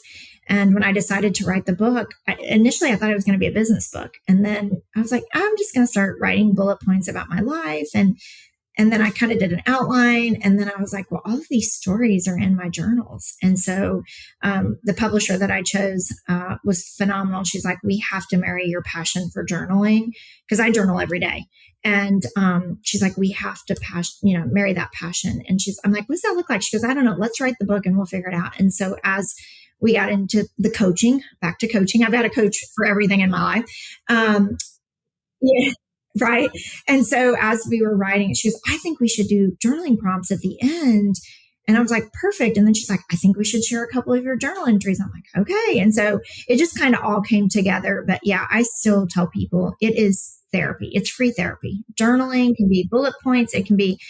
And when I decided to write the book, initially I thought it was going to be a business book. And then I was like, I'm just going to start writing bullet points about my life. And then I kind of did an outline. And then I was like, well, all of these stories are in my journals. And so the publisher that I chose was phenomenal. She's like, we have to marry your passion for journaling, because I journal every day. And she's like, we have to marry that passion. And I'm like, what does that look like? She goes, I don't know. Let's write the book and we'll figure it out. And so as we got into the coaching, back to coaching. I've got a coach for everything in my life. Yeah, right. And so as we were writing, she goes, I think we should do journaling prompts at the end. And I was like, perfect. And then she's like, I think we should share a couple of your journal entries. I'm like, okay. And so it just kind of all came together. But yeah, I still tell people it is therapy. It's free therapy. Journaling can be bullet points. It can be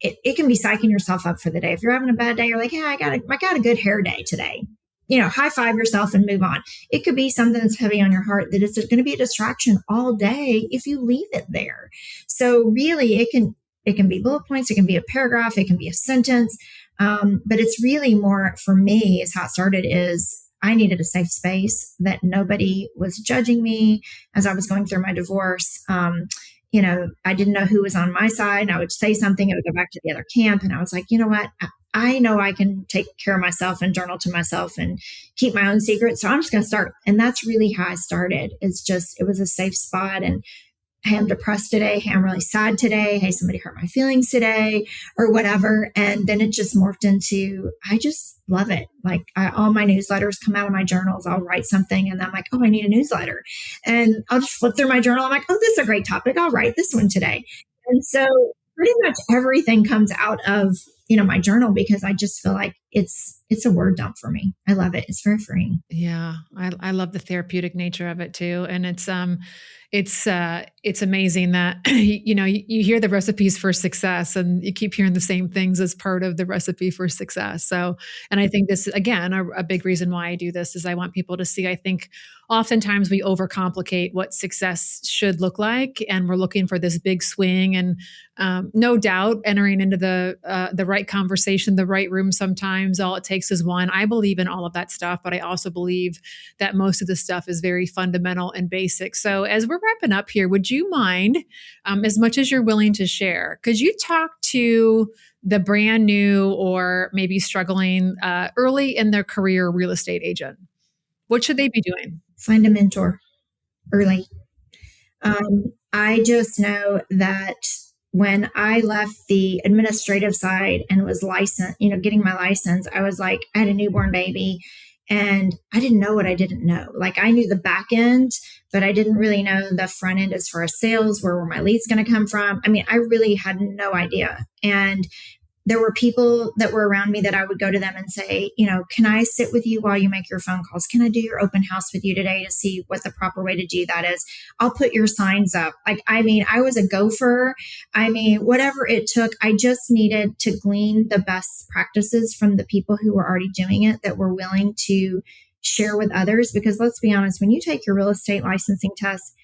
psyching yourself up for the day. If you're having a bad day, you're like, hey, I got a good hair day today. high five yourself and move on. It could be something that's heavy on your heart that is going to be a distraction all day if you leave it there. So really it can be bullet points. It can be a paragraph. It can be a sentence. But it's really more for me is how it started is I needed a safe space that nobody was judging me as I was going through my divorce. I didn't know who was on my side, and I would say something, it would go back to the other camp. And I was like, you know what? I know I can take care of myself and journal to myself and keep my own secrets. So I'm just going to start. And that's really how I started. It was a safe spot. And hey, I'm depressed today. Hey, I'm really sad today. Hey, somebody hurt my feelings today or whatever. And then it just morphed into, I just love it. Like all my newsletters come out of my journals. I'll write something and I'm like, oh, I need a newsletter. And I'll just flip through my journal. I'm like, oh, this is a great topic. I'll write this one today. And so pretty much everything comes out of, my journal because I just feel like it's a word dump for me. I love it. It's very freeing. Yeah. I love the therapeutic nature of it too. And it's amazing that, you hear the recipes for success and you keep hearing the same things as part of the recipe for success. So, and I think this, again, a big reason why I do this is I want people to see, I think oftentimes we overcomplicate what success should look like. And we're looking for this big swing and no doubt entering into the right conversation, the right room. Sometimes all it takes is one. I believe in all of that stuff, but I also believe that most of the stuff is very fundamental and basic. So as we're wrapping up here, would you mind, as much as you're willing to share, could you talk to the brand new or maybe struggling early in their career real estate agent? What should they be doing? Find a mentor early. I just know that when I left the administrative side and was licensed, getting my license, I was like, I had a newborn baby and I didn't know what I didn't know. Like I knew the back end, but I didn't really know the front end as far as sales, where were my leads going to come from? I mean, I really had no idea. And there were people that were around me that I would go to them and say, can I sit with you while you make your phone calls? Can I do your open house with you today to see what the proper way to do that is? I'll put your signs up. I was a gopher. Whatever it took, I just needed to glean the best practices from the people who were already doing it that were willing to share with others. Because let's be honest, when you take your real estate licensing test,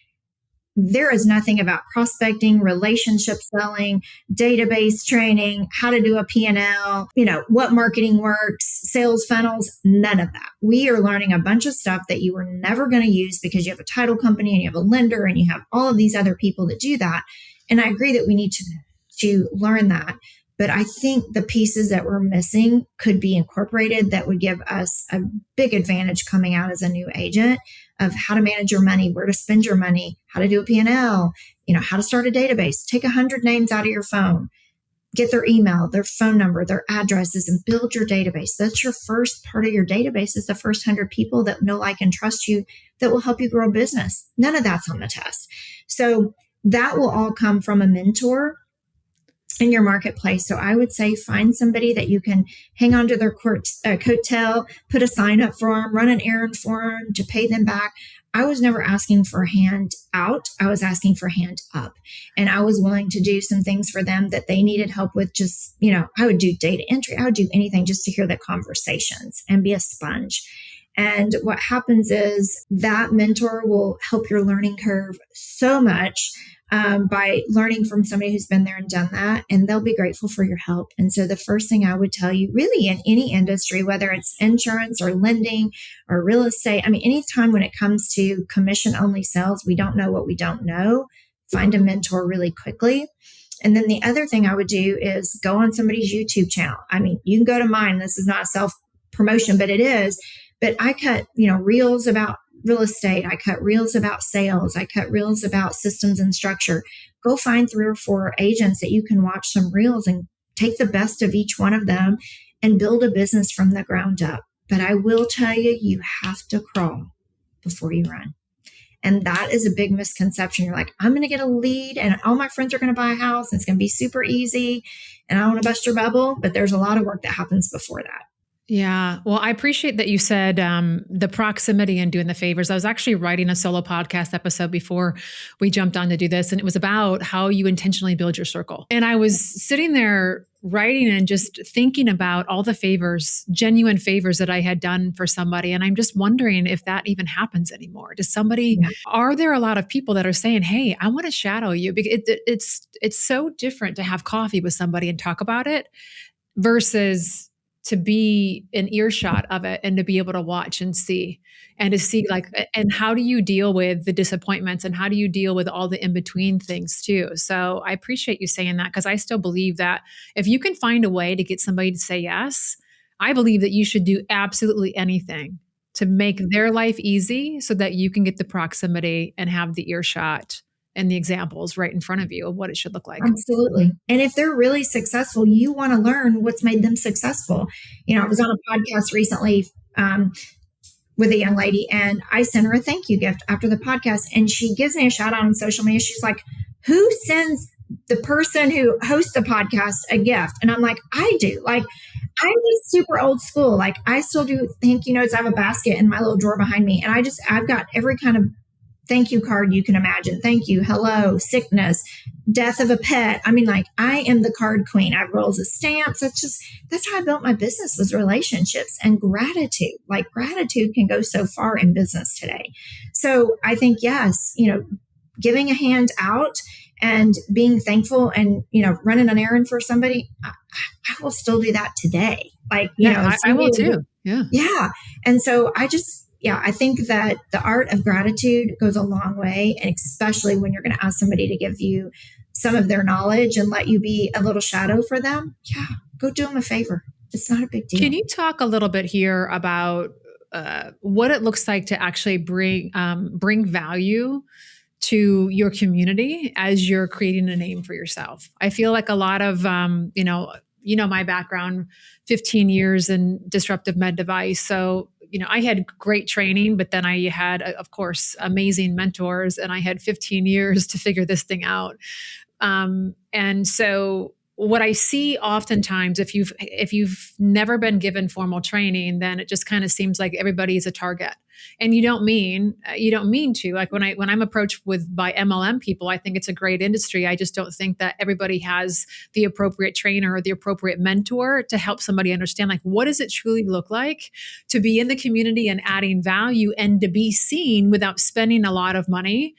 there is nothing about prospecting, relationship selling, database training, how to do a P&L, what marketing works, sales funnels, none of that. We are learning a bunch of stuff that you were never going to use because you have a title company and you have a lender and you have all of these other people that do that. And I agree that we need to learn that. But I think the pieces that we're missing could be incorporated that would give us a big advantage coming out as a new agent of how to manage your money, where to spend your money, how to do a P&L, how to start a database. Take 100 names out of your phone, get their email, their phone number, their addresses, and build your database. That's your first part of your database is the first 100 people that know, like, and trust you that will help you grow a business. None of that's on the test. So that will all come from a mentor in your marketplace. So I would say find somebody that you can hang on to their coattail, put a sign up for them, run an errand for them to pay them back. I was never asking for a hand out. I was asking for a hand up. And I was willing to do some things for them that they needed help with. Just, I would do data entry. I would do anything just to hear the conversations and be a sponge. And what happens is that mentor will help your learning curve so much by learning from somebody who's been there and done that, and they'll be grateful for your help. And so the first thing I would tell you really in any industry, whether it's insurance or lending or real estate, anytime when it comes to commission only sales, we don't know what we don't know, find a mentor really quickly. And then the other thing I would do is go on somebody's YouTube channel. You can go to mine. This is not a self promotion, but it is. But I cut, reels about real estate. I cut reels about sales. I cut reels about systems and structure. Go find 3 or 4 agents that you can watch some reels and take the best of each one of them and build a business from the ground up. But I will tell you, you have to crawl before you run. And that is a big misconception. You're like, I'm going to get a lead and all my friends are going to buy a house. And it's going to be super easy. And I don't want to bust your bubble, but there's a lot of work that happens before that. Yeah. Well, I appreciate that you said the proximity and doing the favors. I was actually writing a solo podcast episode before we jumped on to do this, and it was about how you intentionally build your circle. And I was sitting there writing and just thinking about all the favors, genuine favors that I had done for somebody. And I'm just wondering if that even happens anymore. Does somebody, are there a lot of people that are saying, hey, I want to shadow you? Because it's so different to have coffee with somebody and talk about it versus to be in earshot of it and to be able to watch and see and to see like, and how do you deal with the disappointments and how do you deal with all the in-between things too? So I appreciate you saying that, because I still believe that if you can find a way to get somebody to say yes, I believe that you should do absolutely anything to make their life easy so that you can get the proximity and have the earshot and the examples right in front of you of what it should look like. Absolutely. And if they're really successful, you want to learn what's made them successful. You know, I was on a podcast recently with a young lady, and I sent her a thank you gift after the podcast, and she gives me a shout out on social media. She's like, who sends the person who hosts the podcast a gift? And I'm like, I do. Like, I'm just super old school. Like, I still do thank you notes. I have a basket in my little drawer behind me, and I've got every kind of thank you card you can imagine. Thank you, hello, sickness, death of a pet. I mean, like, I am the card queen. I have rolls of stamps. That's how I built my business, was relationships and gratitude. Like, gratitude can go so far in business today. So I think, yes, you know, giving a hand out and being thankful and, you know, running an errand for somebody, I will still do that today. Like, you know, I will too. Yeah. Yeah. And so I think that the art of gratitude goes a long way, and especially when you're going to ask somebody to give you some of their knowledge and let you be a little shadow for them. Yeah, go do them a favor. It's not a big deal. Can you talk a little bit here about what it looks like to actually bring value to your community as you're creating a name for yourself? I feel like a lot of, you know, my background, 15 years in disruptive med device. So, you know, I had great training, but then I had, of course, amazing mentors, and I had 15 years to figure this thing out. And so what I see oftentimes, if you've never been given formal training, then it just kind of seems like everybody is a target. And you don't mean to. Like when I'm approached by MLM people, I think it's a great industry. I just don't think that everybody has the appropriate trainer or the appropriate mentor to help somebody understand, like, what does it truly look like to be in the community and adding value and to be seen without spending a lot of money,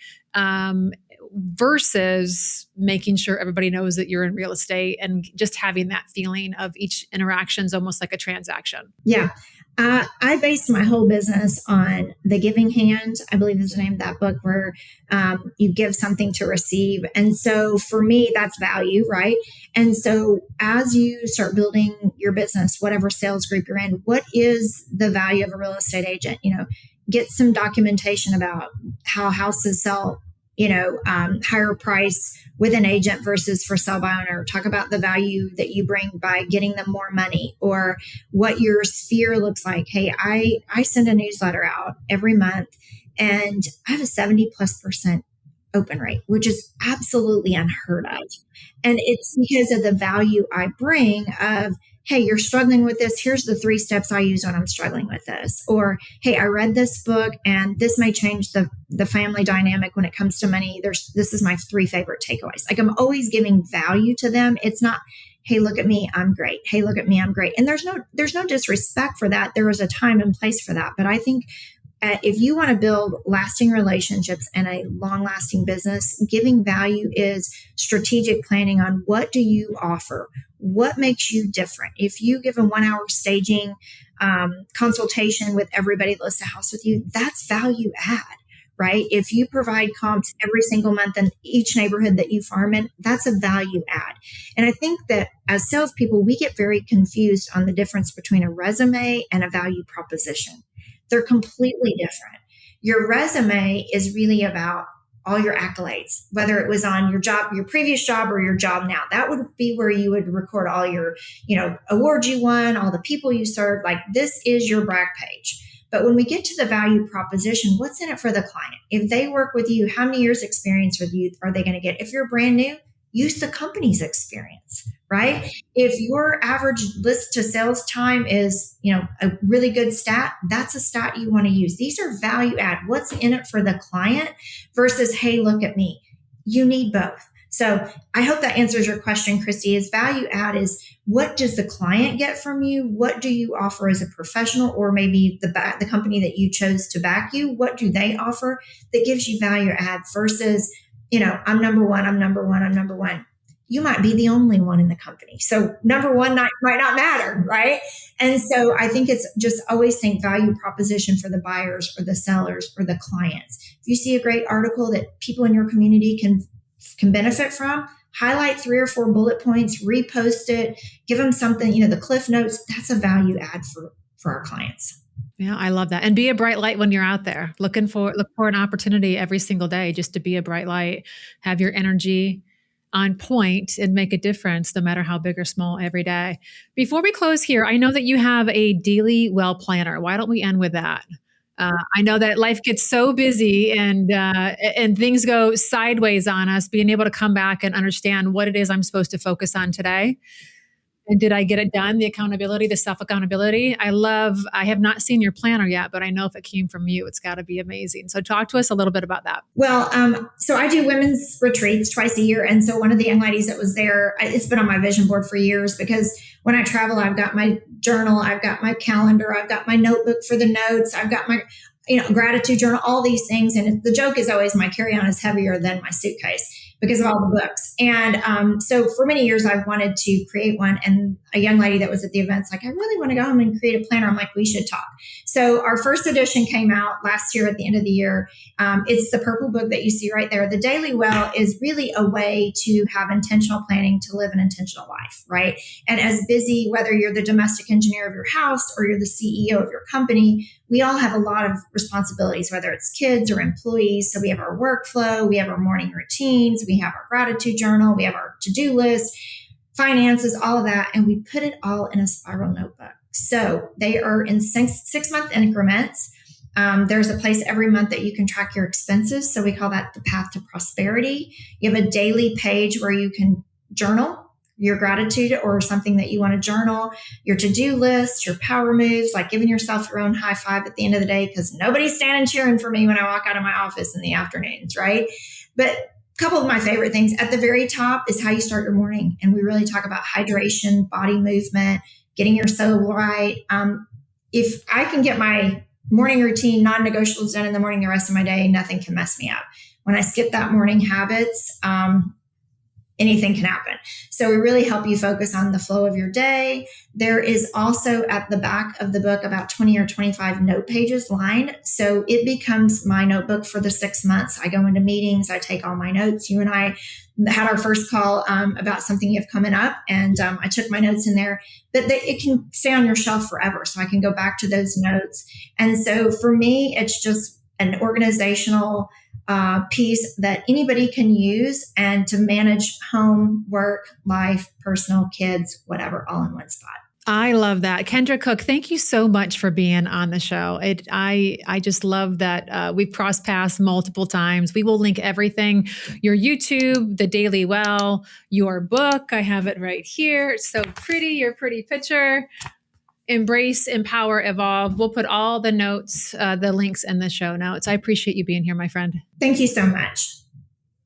versus making sure everybody knows that you're in real estate and just having that feeling of each interaction is almost like a transaction. Yeah. I based my whole business on The Giving Hand, I believe is the name of that book, where you give something to receive. And so for me, that's value, right? And so as you start building your business, whatever sales group you're in, what is the value of a real estate agent? You know, get some documentation about how houses sell, you know, higher price with an agent versus for sell by owner. Talk about the value that you bring by getting them more money, or what your sphere looks like. Hey, I send a newsletter out every month, and I have a 70+% open rate, which is absolutely unheard of. And it's because of the value I bring of, hey, you're struggling with this. Here's the 3 steps I use when I'm struggling with this. Or, hey, I read this book and this may change the family dynamic when it comes to money. This is my 3 favorite takeaways. Like, I'm always giving value to them. It's not, hey, look at me, I'm great. Hey, look at me, I'm great. And there's no disrespect for that. There is a time and place for that. But I think if you want to build lasting relationships and a long-lasting business, giving value is strategic planning on what do you offer? What makes you different? If you give a 1-hour staging consultation with everybody that lists a house with you, that's value add, right? If you provide comps every single month in each neighborhood that you farm in, that's a value add. And I think that as salespeople, we get very confused on the difference between a resume and a value proposition. They're completely different. Your resume is really about all your accolades, whether it was on your job, your previous job, or your job now. That would be where you would record all your, you know, awards you won, all the people you served. Like, this is your brag page. But when we get to the value proposition, what's in it for the client? If they work with you, how many years experience with you are they going to get? If you're brand new, use the company's experience, right? If your average list to sales time is, a really good stat, that's a stat you want to use. These are value add. What's in it for the client versus, hey, look at me. You need both. So I hope that answers your question, Kristy. Is value add is what does the client get from you? What do you offer as a professional, or maybe the company that you chose to back you? What do they offer that gives you value add versus, I'm number one, I'm number one, I'm number one. You might be the only one in the company. So number one might not matter, right? And so I think it's just always think value proposition for the buyers or the sellers or the clients. If you see a great article that people in your community can benefit from, highlight 3 or 4 bullet points, repost it, give them something, the cliff notes. That's a value add for our clients. Yeah, I love that. And be a bright light when you're out there. Look for an opportunity every single day just to be a bright light, have your energy on point and make a difference no matter how big or small every day. Before we close here, I know that you have a daily well planner. Why don't we end with that? I know that life gets so busy and things go sideways on us, being able to come back and understand what it is I'm supposed to focus on today. And did I get it done? The accountability, the self-accountability. I have not seen your planner yet, but I know if it came from you, it's got to be amazing. So talk to us a little bit about that. Well, so I do women's retreats twice a year. And so one of the young ladies that was there, it's been on my vision board for years because when I travel, I've got my journal, I've got my calendar, I've got my notebook for the notes, I've got my gratitude journal, all these things. And the joke is always my carry-on is heavier than my suitcase because of all the books. And so for many years, I've wanted to create one. And a young lady that was at the event's like, I really want to go home and create a planner. I'm like, we should talk. So our first edition came out last year at the end of the year. It's the purple book that you see right there. The Daily Well is really a way to have intentional planning to live an intentional life, right? And as busy, whether you're the domestic engineer of your house or you're the CEO of your company, we all have a lot of responsibilities, whether it's kids or employees. So we have our workflow, we have our morning routines, we have our gratitude journal, we have our to-do list, finances, all of that. And we put it all in a spiral notebook. So they are in 6-month increments. There's a place every month that you can track your expenses. So we call that the path to prosperity. You have a daily page where you can journal your gratitude or something that you want to journal, your to-do list, your power moves, like giving yourself your own high five at the end of the day, because nobody's standing cheering for me when I walk out of my office in the afternoons, right? But a couple of my favorite things at the very top is how you start your morning. And we really talk about hydration, body movement, getting your soul right. If I can get my morning routine, non-negotiables done in the morning, the rest of my day, nothing can mess me up. When I skip that morning habits, anything can happen. So we really help you focus on the flow of your day. There is also at the back of the book about 20 or 25 note pages lined. So it becomes my notebook for the 6 months. I go into meetings, I take all my notes. You and I had our first call about something you have coming up, and I took my notes in there, but it can stay on your shelf forever. So I can go back to those notes. And so for me, it's just an organizational piece that anybody can use and to manage home, work, life, personal, kids, whatever, all in one spot. I love that. Kendra Cooke, thank you so much for being on the show. I just love that we've crossed paths multiple times. We will link everything, your YouTube, the Daily Well, your book. I have it right here. It's so pretty, your pretty picture. Embrace, empower, evolve. We'll put all the notes, the links in the show notes. I appreciate you being here, my friend. Thank you so much.